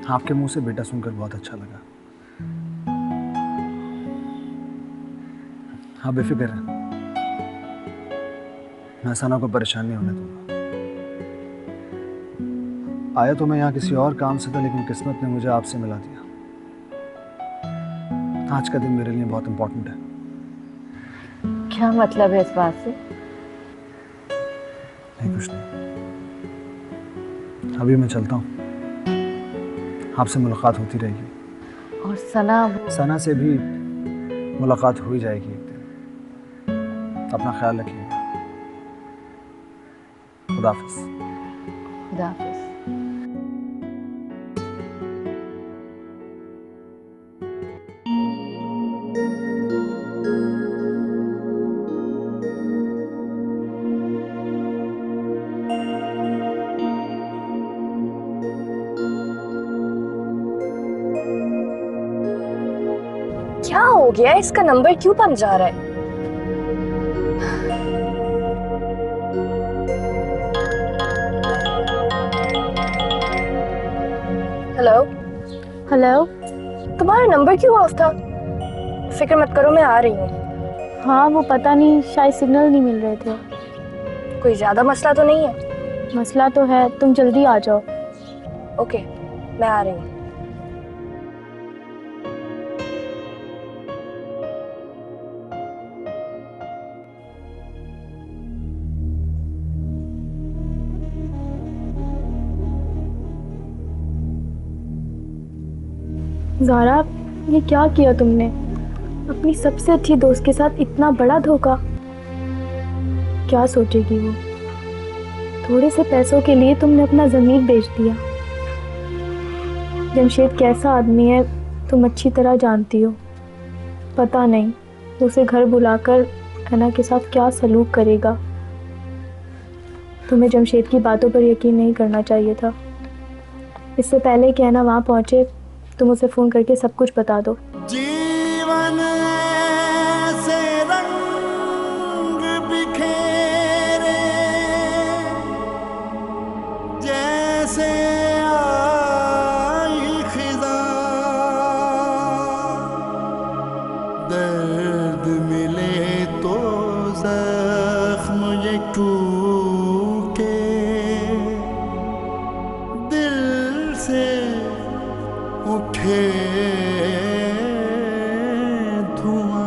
आपके मुंह से बेटा सुनकर बहुत अच्छा लगा। हाँ बेफिक्र हैं, मैं सना को परेशान नहीं होने दूंगा। आया तो मैं यहाँ किसी और काम से था, लेकिन किस्मत ने मुझे आपसे मिला दिया। आज का दिन मेरे लिए बहुत इंपॉर्टेंट है। क्या मतलब है इस बात से? नहीं, कुछ नहीं। अभी मैं चलता हूँ, आपसे मुलाकात होती रहेगी। और सना से भी मुलाकात हो ही जाएगी एक दिन। अपना ख्याल रखिएगा। खुदा हाफिज़। खुदा हाफिज़। क्या हो गया? इसका नंबर क्यों बंद जा रहा है? Hello hello. तुम्हारा नंबर क्यों ऑफ था? फिक्र मत करो, मैं आ रही हूँ। हाँ वो पता नहीं, शायद सिग्नल नहीं मिल रहे थे। कोई ज्यादा मसला तो नहीं है? मसला तो है, तुम जल्दी आ जाओ। ओके, मैं आ रही हूँ। ज़ारा, ये क्या किया तुमने? अपनी सबसे अच्छी दोस्त के साथ इतना बड़ा धोखा। क्या सोचेगी वो? थोड़े से पैसों के लिए तुमने अपना ज़मीर बेच दिया। जमशेद कैसा आदमी है तुम अच्छी तरह जानती हो। पता नहीं उसे घर बुलाकर अना के साथ क्या सलूक करेगा। तुम्हें जमशेद की बातों पर यकीन नहीं करना चाहिए था। इससे पहले कि अना वहाँ पहुँचे तुम उसे फ़ोन करके सब कुछ बता दो। जीवन से रंग बिखेरे जैसे आई खिज़ां, दर्द मिले तो जख्म ये टूटे, दिल से उठे धुआं।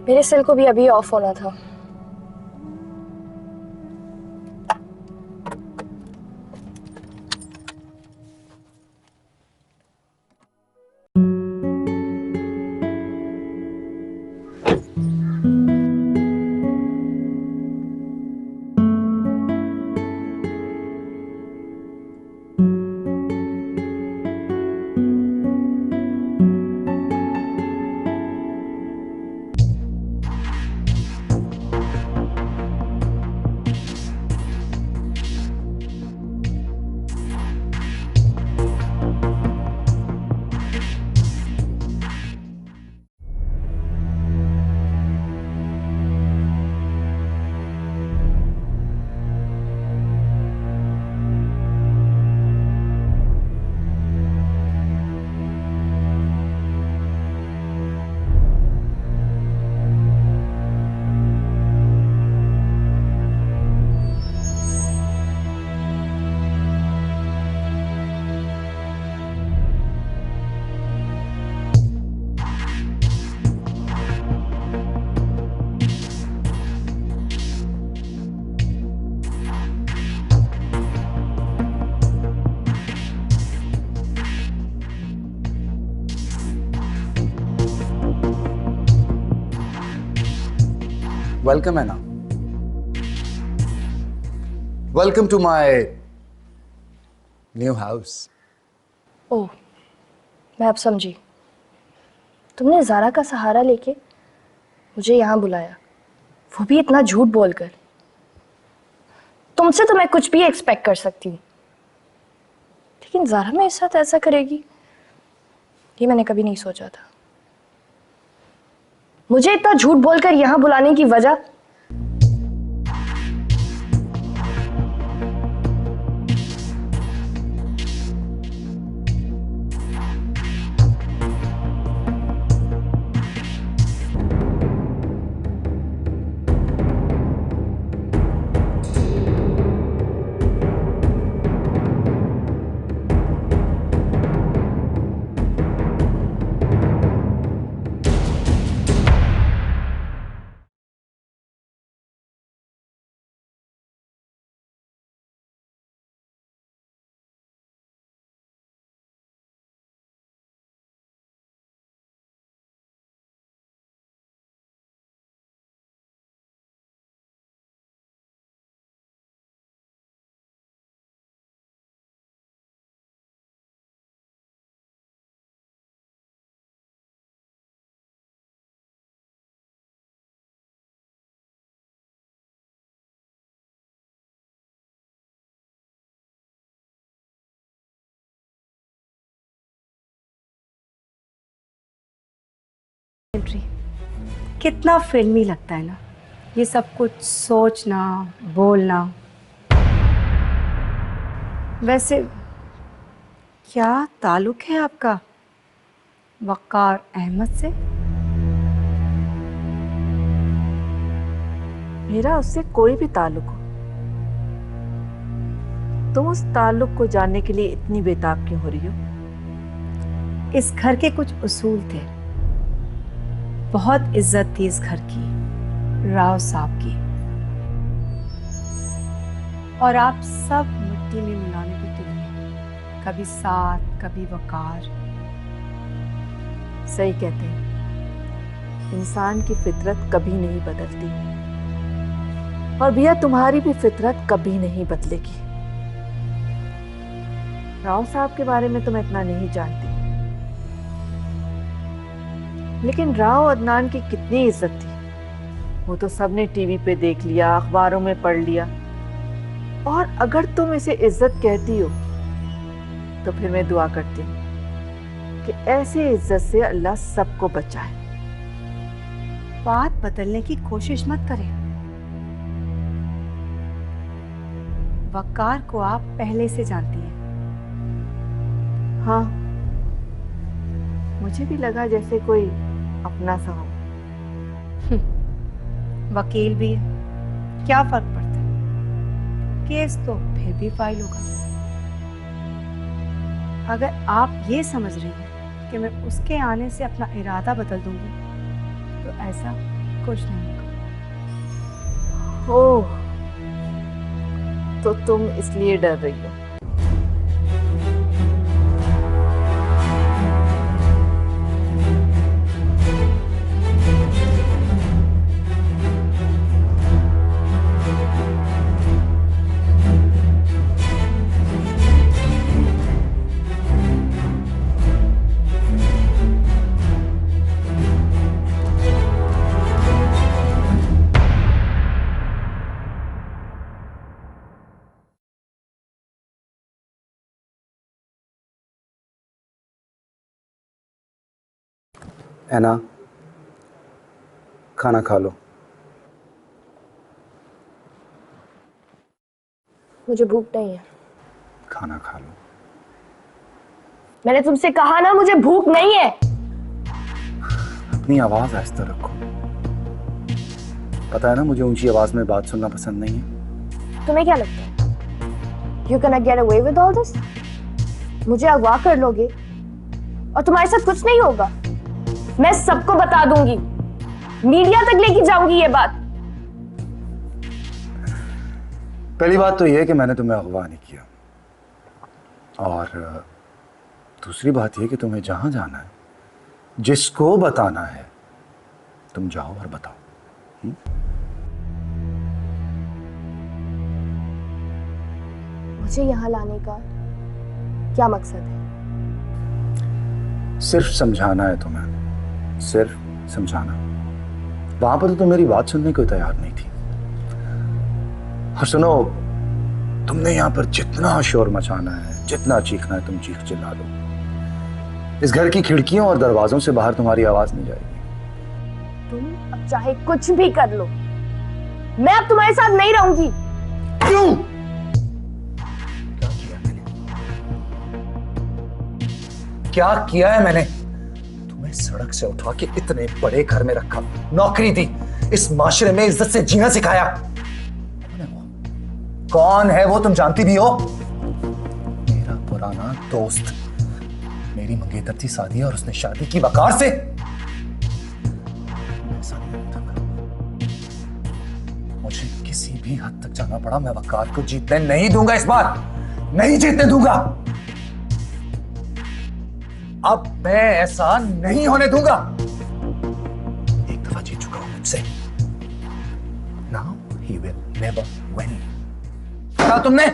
मेरे सेल को भी अभी ऑफ होना था। Welcome, Anna. Welcome to my new house. ओह, मैं अब समझी। तुमने ज़ारा का सहारा लेके मुझे यहाँ बुलाया, वो भी इतना झूठ बोलकर। तुमसे तो मैं कुछ भी एक्सपेक्ट कर सकती हूँ, लेकिन ज़ारा मेरे साथ ऐसा करेगी ये मैंने कभी नहीं सोचा था। मुझे इतना झूठ बोलकर यहाँ बुलाने की वजह कितना फिल्मी लगता है ना ये सब कुछ सोचना बोलना। वैसे क्या ताल्लुक है आपका वक़ार अहमद से? मेरा उससे कोई भी ताल्लुक हो, तुम उस ताल्लुक को जानने के लिए इतनी बेताब क्यों हो रही हो? इस घर के कुछ उसूल थे, बहुत इज्जत थी इस घर की, राव साहब की, और आप सब मिट्टी में मिलाने को तुले, कभी साथ कभी वकार। सही कहते हैं, इंसान की फितरत कभी नहीं बदलती, और भैया तुम्हारी भी फितरत कभी नहीं बदलेगी। राव साहब के बारे में तो मैं इतना नहीं जानती, लेकिन राव अदनान की कितनी इज्जत थी वो तो सबने टीवी पे देख लिया, अखबारों में पढ़ लिया। और अगर तुम इसे इज्जत कहती हो तो फिर मैं दुआ करती हूँ कि ऐसे इज्जत से अल्लाह सबको बचाए। बात बदलने की कोशिश मत करें। वकार को आप पहले से जानती हैं। हाँ, मुझे भी लगा जैसे कोई अपना सा हो। वकील भी है, क्या फर्क पड़ता है, केस तो फिर भी फाइल होगा। अगर आप ये समझ रही हैं कि मैं उसके आने से अपना इरादा बदल दूंगी तो ऐसा कुछ नहीं होगा। ओह, तो तुम इसलिए डर रही हो? ऐना, खाना खा लो। मुझे भूख नहीं है। खाना खा लो। मैंने तुमसे कहा ना, मुझे भूख नहीं है। अपनी आवाज आहिस्ता रखो। पता है ना मुझे ऊंची आवाज में बात सुनना पसंद नहीं है। तुम्हें क्या लगता है You gonna get away with all this? मुझे अगवा कर लोगे और तुम्हारे साथ कुछ नहीं होगा। मैं सबको बता दूंगी, मीडिया तक लेके जाऊंगी ये बात। पहली बात तो यह है कि मैंने तुम्हें अगवा नहीं किया, और दूसरी बात यह कि तुम्हें जहां जाना है, जिसको बताना है, तुम जाओ और बताओ। मुझे यहाँ लाने का क्या मकसद है? सिर्फ समझाना है तुम्हें, सिर्फ समझाना। वहां पर तो तुम मेरी बात सुनने को तैयार नहीं थी। और सुनो, तुमने यहां पर जितना शोर मचाना है, जितना चीखना है, तुम चीख चिल्ला लो। इस घर की खिड़कियों और दरवाजों से बाहर तुम्हारी आवाज नहीं जाएगी। तुम अब चाहे कुछ भी कर लो, मैं अब तुम्हारे साथ नहीं रहूंगी। क्यों? क्या किया है मैंने? तुम्हें सड़क से उठा के इतने बड़े घर में रखा, नौकरी दी, इस माशरे में इज्जत से जीना सिखाया। कौन है वो तुम जानती भी हो? मेरा पुराना दोस्त। मेरी मंगेतर थी सादिया और उसने शादी की वकार से। मुझे किसी भी हद तक जाना पड़ा, मैं वकार को जीतने नहीं दूंगा। इस बार नहीं जीतने दूंगा। अब मैं ऐसा नहीं होने दूंगा। एक दफा जीत चुका हूं मुझसे। Now he will never win। कहा तुमने?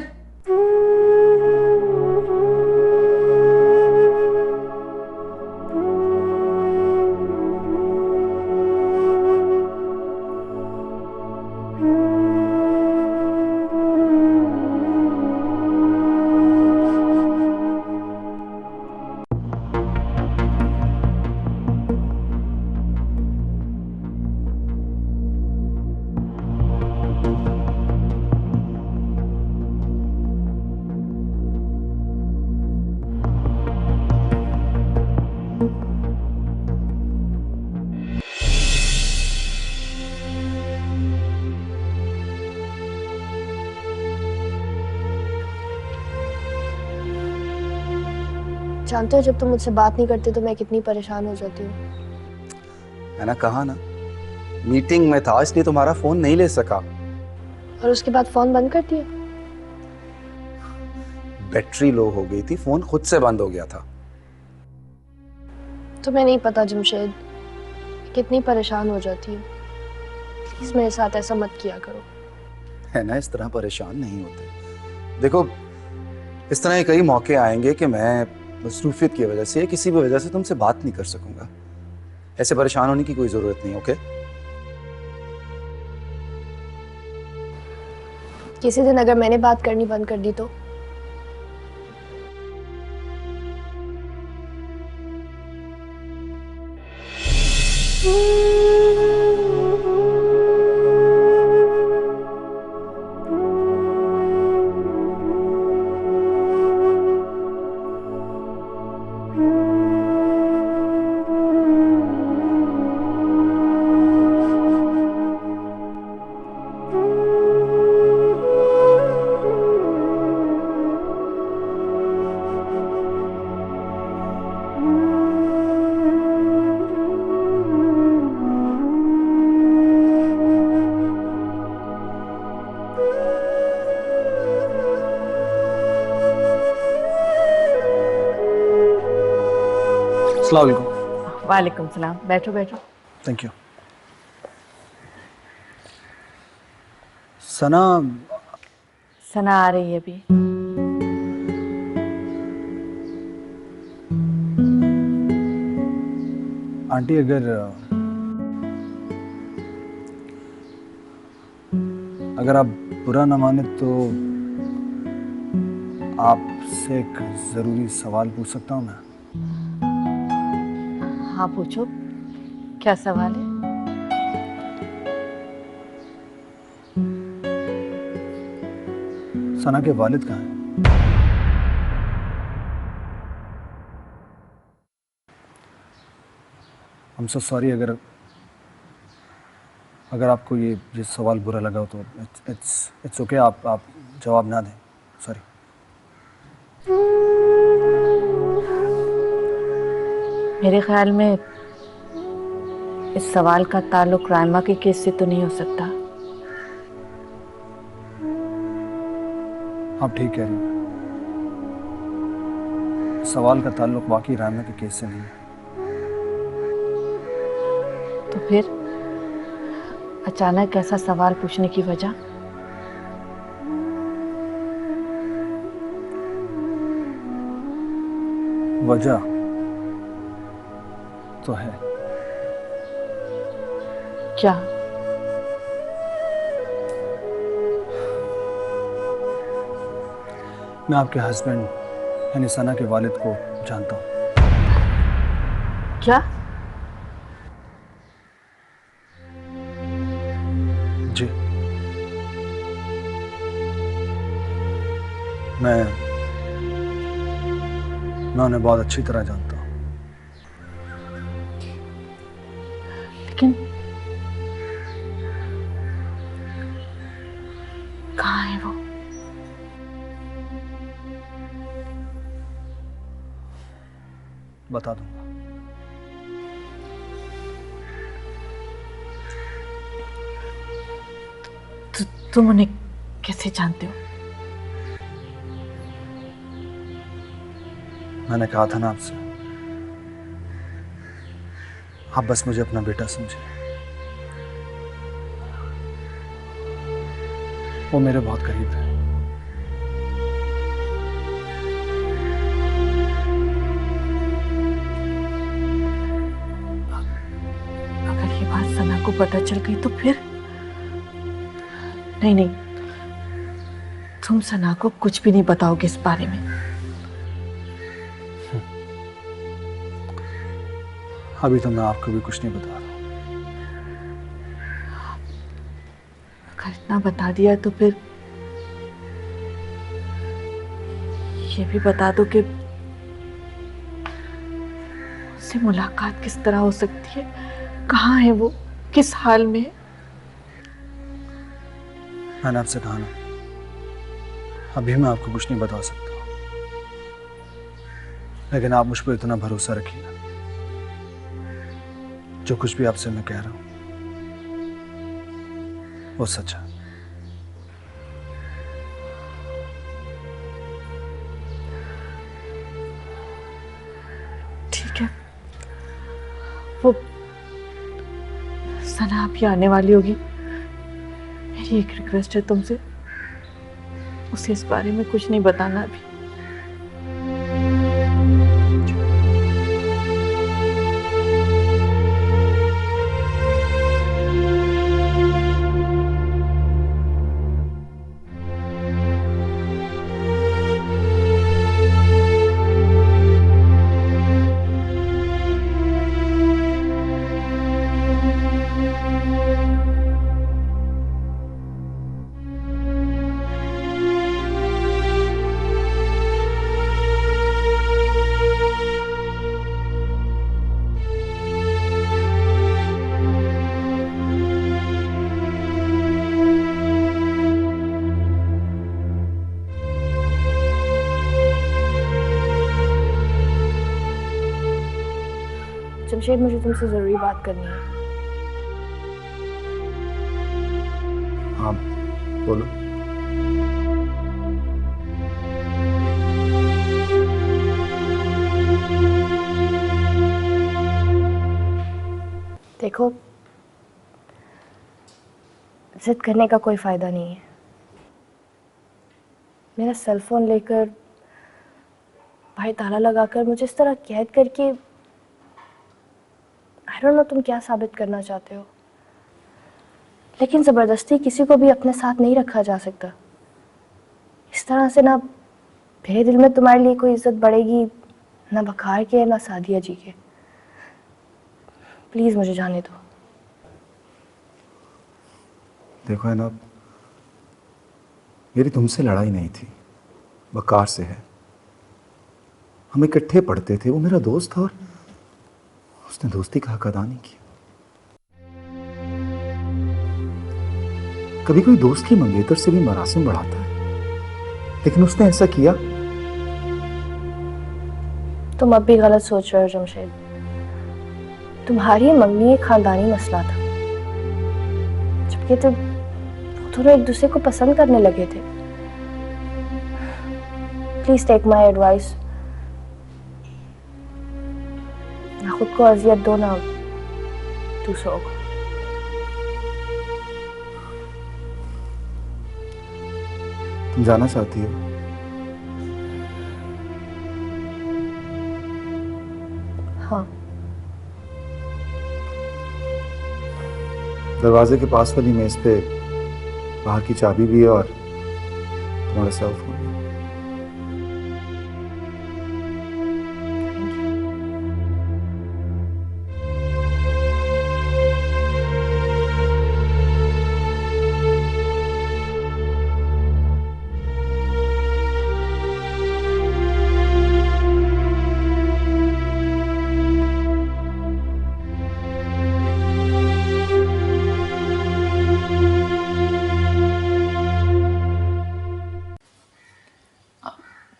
जानते हो जब तुम मुझसे बात नहीं करते तो मैं कितनी परेशान हो जाती हूँ। मैंने कहा ना, मीटिंग में था इसलिए तुम्हारा फोन नहीं ले सका। और उसके बाद फोन बंद कर दिया। बैटरी लो हो गई थी, फोन खुद से बंद हो गया था। तुम्हें नहीं पता जमशेद, कितनी परेशान हो जाती हूँ। प्लीज मेरे साथ ऐसा मत किया करो। है ना, इस तरह परेशान नहीं होते। देखो, इस तरह के कई मौके आएंगे कि मैं मसरूफियत की वजह से या किसी भी वजह से तुमसे बात नहीं कर सकूंगा। ऐसे परेशान होने की कोई जरूरत नहीं। ओके? किसी दिन अगर मैंने बात करनी बंद कर दी तो? अस्सलाम वालेकुम। वालेकुम सलाम। बैठो बैठो। Thank you. सना, सना आ रही है अभी। आंटी अगर आप बुरा ना माने तो आपसे एक जरूरी सवाल पूछ सकता हूँ मैं? हाँ पूछो, क्या सवाल है? सना के वालिद कहाँ हैं? I'm so sorry अगर आपको ये सवाल बुरा लगा हो तो इट्स ओके। आप जवाब ना दें। सॉरी। मेरे ख्याल में इस सवाल का ताल्लुक राइमा के केस से तो नहीं हो सकता। आप ठीक कह रही हैं। सवाल का ताल्लुक वाकई राइमा के केस से नहीं है। तो फिर अचानक ऐसा सवाल पूछने की वजह? वजह तो है। क्या? मैं आपके हस्बैंड यानी सना के वालिद को जानता हूँ। क्या? जी, मैं उन्हें बहुत अच्छी तरह जानता हूँ। लेकिन कहाँ है वो? बता दूंगा। तुम उन्हें कैसे जानते हो? मैंने कहा था ना आपसे, आप बस मुझे अपना बेटा समझे। वो मेरे बहुत करीब है। अगर ये बात सना को पता चल गई तो फिर? नहीं, तुम सना को कुछ भी नहीं बताओगे इस बारे में। अभी तो मैं आपको भी कुछ नहीं बता रहा। अगर इतना बता दिया तो फिर ये भी बता दो कि उससे मुलाकात किस तरह हो सकती है, कहाँ है वो, किस हाल में है? मैंने आपसे कहा ना, अभी मैं आपको कुछ नहीं बता सकता। लेकिन आप मुझ पर इतना भरोसा रखिए, जो कुछ भी आपसे मैं कह रहा हूं वो सच है। ठीक है, वो सना अभी आने वाली होगी। मेरी एक रिक्वेस्ट है तुमसे, उसे इस बारे में कुछ नहीं बताना अभी। जमशेद, मुझे तुमसे ज़रूरी बात करनी है। हाँ बोलो। देखो, जिद करने का कोई फ़ायदा नहीं है। मेरा सेल फोन लेकर, भाई ताला लगाकर मुझे इस तरह कैद करके, आई डोंट नो तुम क्या साबित करना चाहते हो, लेकिन ज़बरदस्ती किसी को भी अपने साथ नहीं रखा जा सकता। इस तरह से ना मेरे दिल में तुम्हारे लिए कोई इज्जत बढ़ेगी, ना बखार के ना सादिया जी के। प्लीज़ मुझे जाने दो। देखो है ना, मेरी तुमसे लड़ाई नहीं थी, बकार से है। हम इकट्ठे पढ़ते थे, वो मेरा दोस्त था और उसने दोस्ती का हक अदा नहीं किया। कभी कोई दोस्त की मंगेतर से भी मरासिम बढ़ाता है, लेकिन उसने ऐसा किया। तुम अब भी गलत सोच रहे हो जमशेद। तुम्हारी मंगनी एक खानदानी मसला था, जबकि तुम दोनों एक दूसरे को पसंद करने लगे थे। Please take my advice. ना खुद को अजियत दो, ना दूसरों को। तुम जाना चाहती हो? हाँ। दरवाजे के पास वाली मेज पे बाहर की चाबी भी है और तुम्हारा सेल फोन भी।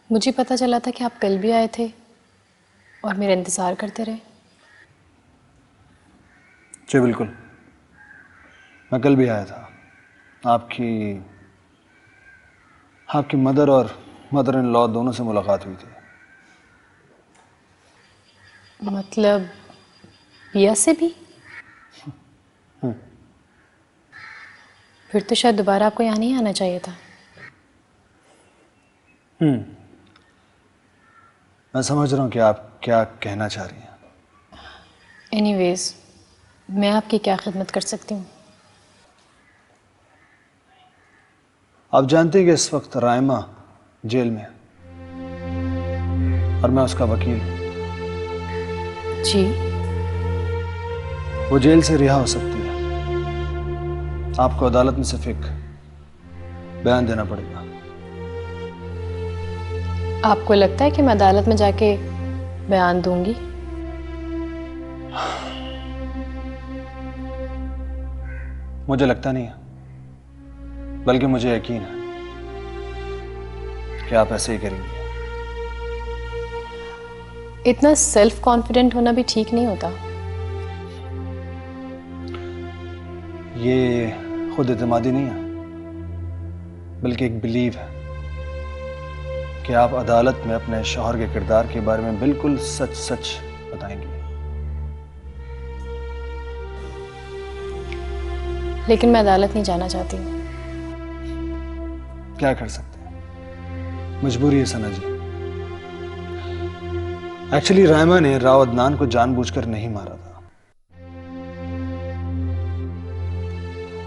मुझे पता चला था कि आप कल भी आए थे और मेरा इंतज़ार करते रहे। जी बिल्कुल, मैं कल भी आया था। आपकी मदर और मदर इन लॉ दोनों से मुलाकात हुई थी। मतलब पिया से भी? फिर तो शायद दोबारा आपको यहाँ नहीं आना चाहिए था। मैं समझ रहा हूँ कि आप क्या कहना चाह रही हैं। एनीवेज, मैं आपकी क्या खिदमत कर सकती हूँ? आप जानते हैं कि इस वक्त रायमा जेल में है और मैं उसका वकील हूँ। जी। वो जेल से रिहा हो सकती है। आपको अदालत में सिर्फ एक बयान देना पड़ेगा। आपको लगता है कि मैं अदालत में जाके बयान दूंगी? मुझे लगता नहीं है, बल्कि मुझे यकीन है कि आप ऐसे ही करेंगे। इतना सेल्फ कॉन्फिडेंट होना भी ठीक नहीं होता। ये खुद एतमादी नहीं है, बल्कि एक बिलीव है कि आप अदालत में अपने शौहर के किरदार के बारे में बिल्कुल सच सच बताएंगे। लेकिन मैं अदालत नहीं जाना चाहती। क्या कर सकते हैं, मजबूरी है सना जी। एक्चुअली रायमा ने राव अदनान को जानबूझकर नहीं मारा था,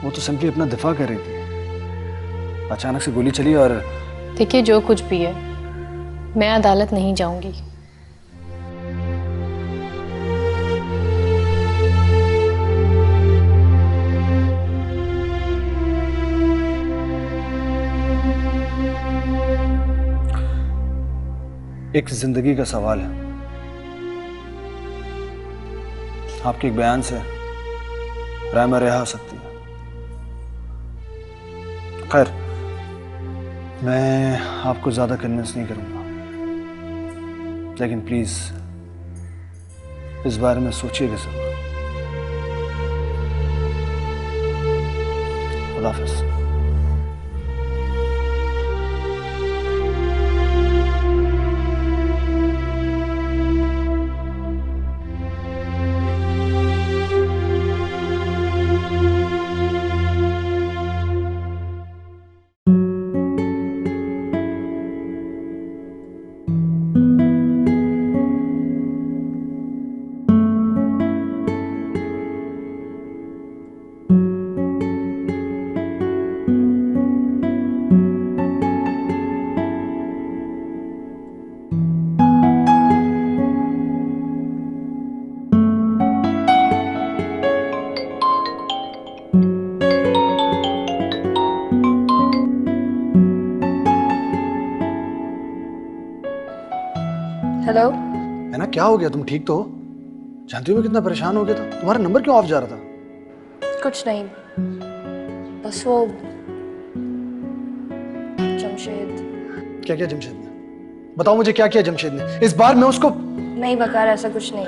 वो तो सिंपली अपना दिफा कर रही थी। अचानक से गोली चली और देखिए, जो कुछ भी है, मैं अदालत नहीं जाऊंगी। एक जिंदगी का सवाल है। आपके एक बयान से रायमा रिहा हो सकती है। खैर, मैं आपको ज्यादा कन्विंस नहीं करूंगा, लेकिन प्लीज इस बारे में सोचिएगा जरूर। खुदा हाफिज़। हेलो। है ना, क्या हो गया? तुम ठीक तो हो? जानती हो मैं कितना परेशान हो गया था। तुम्हारा नंबर क्यों ऑफ जा रहा था? कुछ नहीं, बस वो जमशेद। क्या किया जमशेद ने? बताओ मुझे, क्या किया जमशेद ने? इस बार मैं उसको नहीं बकार, ऐसा कुछ नहीं,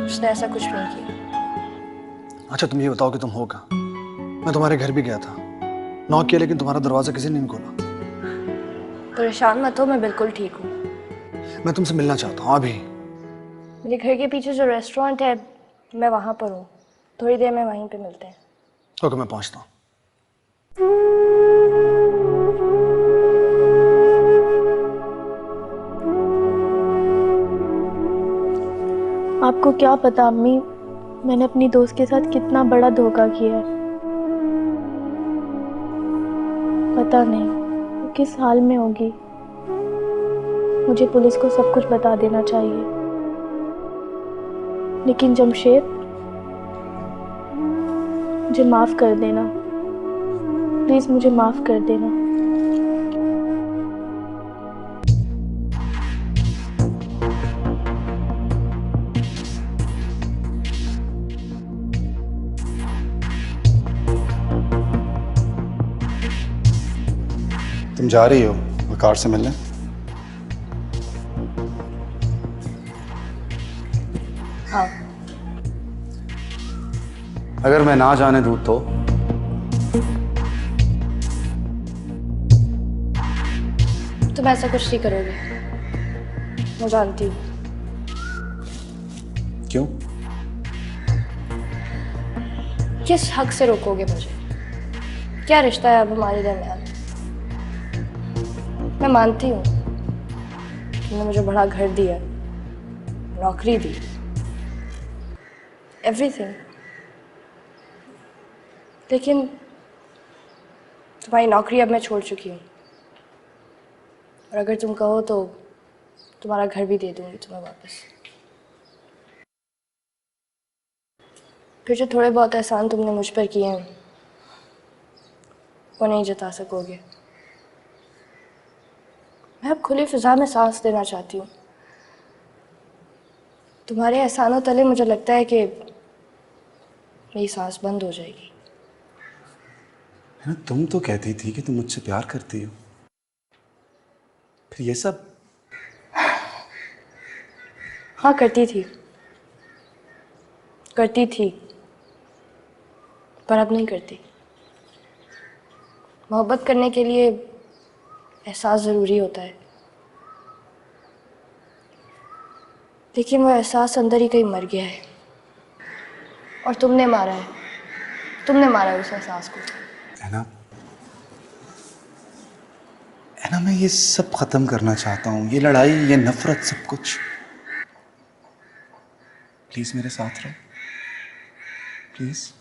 उसने ऐसा कुछ नहीं किया। अच्छा तुम ये बताओ कि तुम हो कहाँ? मैं तुम्हारे घर भी गया था, नॉक किया, लेकिन तुम्हारा दरवाजा किसी ने नहीं खोला। परेशान मत हो, मैं बिल्कुल ठीक हूँ। मैं तुमसे मिलना चाहता हूँ अभी। मेरे घर के पीछे जो रेस्टोरेंट है, मैं वहाँ पर हूँ। थोड़ी देर में वहीं पे मिलते हैं। ओके, मैं पहुँचता हूँ। आपको क्या पता अम्मी, मैंने अपनी दोस्त के साथ कितना बड़ा धोखा किया है। पता नहीं वो किस हाल में होगी। मुझे पुलिस को सब कुछ बता देना चाहिए। लेकिन जमशेद, मुझे माफ कर देना, प्लीज मुझे माफ कर देना। तुम जा रही हो वकार से मिलने? हाँ। अगर मैं ना जाने दूं तो? तुम ऐसा कुछ नहीं करोगे, मैं जानती हूँ। क्यों? किस हक से रोकोगे मुझे? क्या रिश्ता है अब हमारे दरमियान? मैं मानती हूँ तुमने मुझे बड़ा घर दिया, नौकरी दी, एवरीथिंग, लेकिन तुम्हारी नौकरी अब मैं छोड़ चुकी हूँ। और अगर तुम कहो तो तुम्हारा घर भी दे दूंगी तुम्हें वापस। फिर जो थोड़े बहुत एहसान तुमने मुझ पर किए हैं वो नहीं जता सकोगे। मैं अब खुली फिजा में सांस देना चाहती हूँ। तुम्हारे एहसानों तले मुझे लगता है कि मेरी सांस बंद हो जाएगी। तुम तो कहती थी कि तुम मुझसे प्यार करती हो, फिर ये सब? हाँ करती थी, पर अब नहीं करती। मोहब्बत करने के लिए एहसास ज़रूरी होता है, लेकिन वो एहसास अंदर ही कहीं मर गया है और तुमने मारा उस एहसास को। ऐना मैं ये सब खत्म करना चाहता हूँ, ये लड़ाई, ये नफरत, सब कुछ। प्लीज मेरे साथ रहो, प्लीज।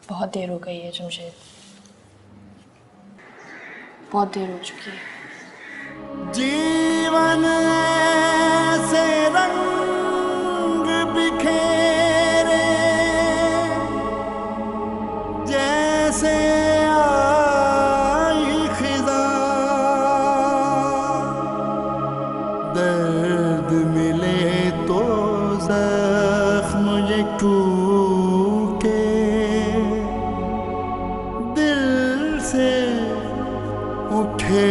बहुत देर हो गई है जमशेद, बहुत देर हो चुकी है। जीवन से रंग बिखेरे जैसे आई खिज़ां, दर्द मिले तो जख्म ये टूटे, दिल से उठे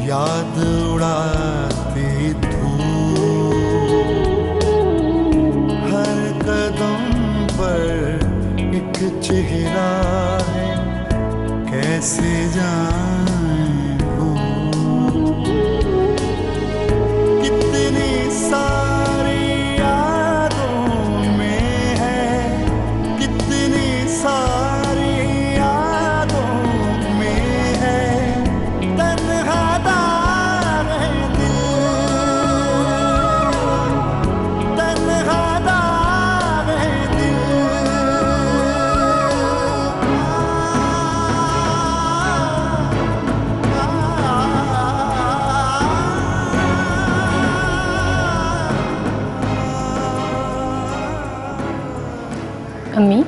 याद उड़ाती धूप, हर कदम पर एक चेहरा है, कैसे जाएं भूल। कितनी सारी यादों में है, कितनी सारी यादों में है, तन्हा अम्मी,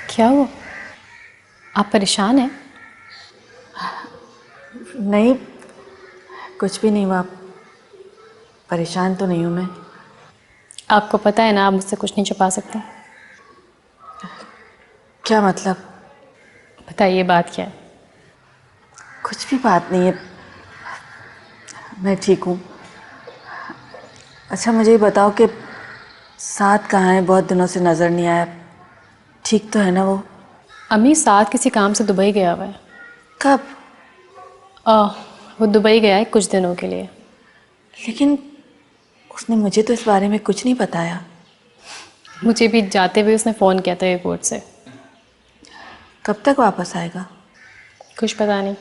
क्या हुआ? आप परेशान हैं? नहीं, कुछ भी नहीं हुआ। परेशान तो नहीं हूँ मैं। आपको पता है ना, आप मुझसे कुछ नहीं छुपा सकते। क्या मतलब? बताइए, बात क्या है? कुछ भी बात नहीं है, मैं ठीक हूँ। अच्छा मुझे ये बताओ कि साथ कहाँ है? बहुत दिनों से नज़र नहीं आया। ठीक तो है ना वो? अम्मी, साथ किसी काम से दुबई गया हुआ है। कब? वो दुबई गया है कुछ दिनों के लिए। लेकिन उसने मुझे तो इस बारे में कुछ नहीं बताया। मुझे भी जाते हुए उसने फ़ोन किया था एयरपोर्ट से। कब तक वापस आएगा? कुछ पता नहीं।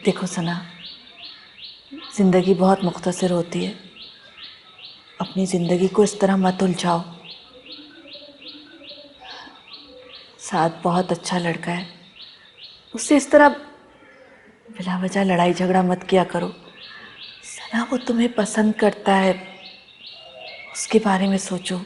देखो सना, ज़िंदगी बहुत मुख्तसर होती है, अपनी ज़िंदगी को इस तरह मत उलझाओ। साथ बहुत अच्छा लड़का है, उससे इस तरह बिला वजह लड़ाई झगड़ा मत किया करो। सना, वो तुम्हें पसंद करता है, उसके बारे में सोचो।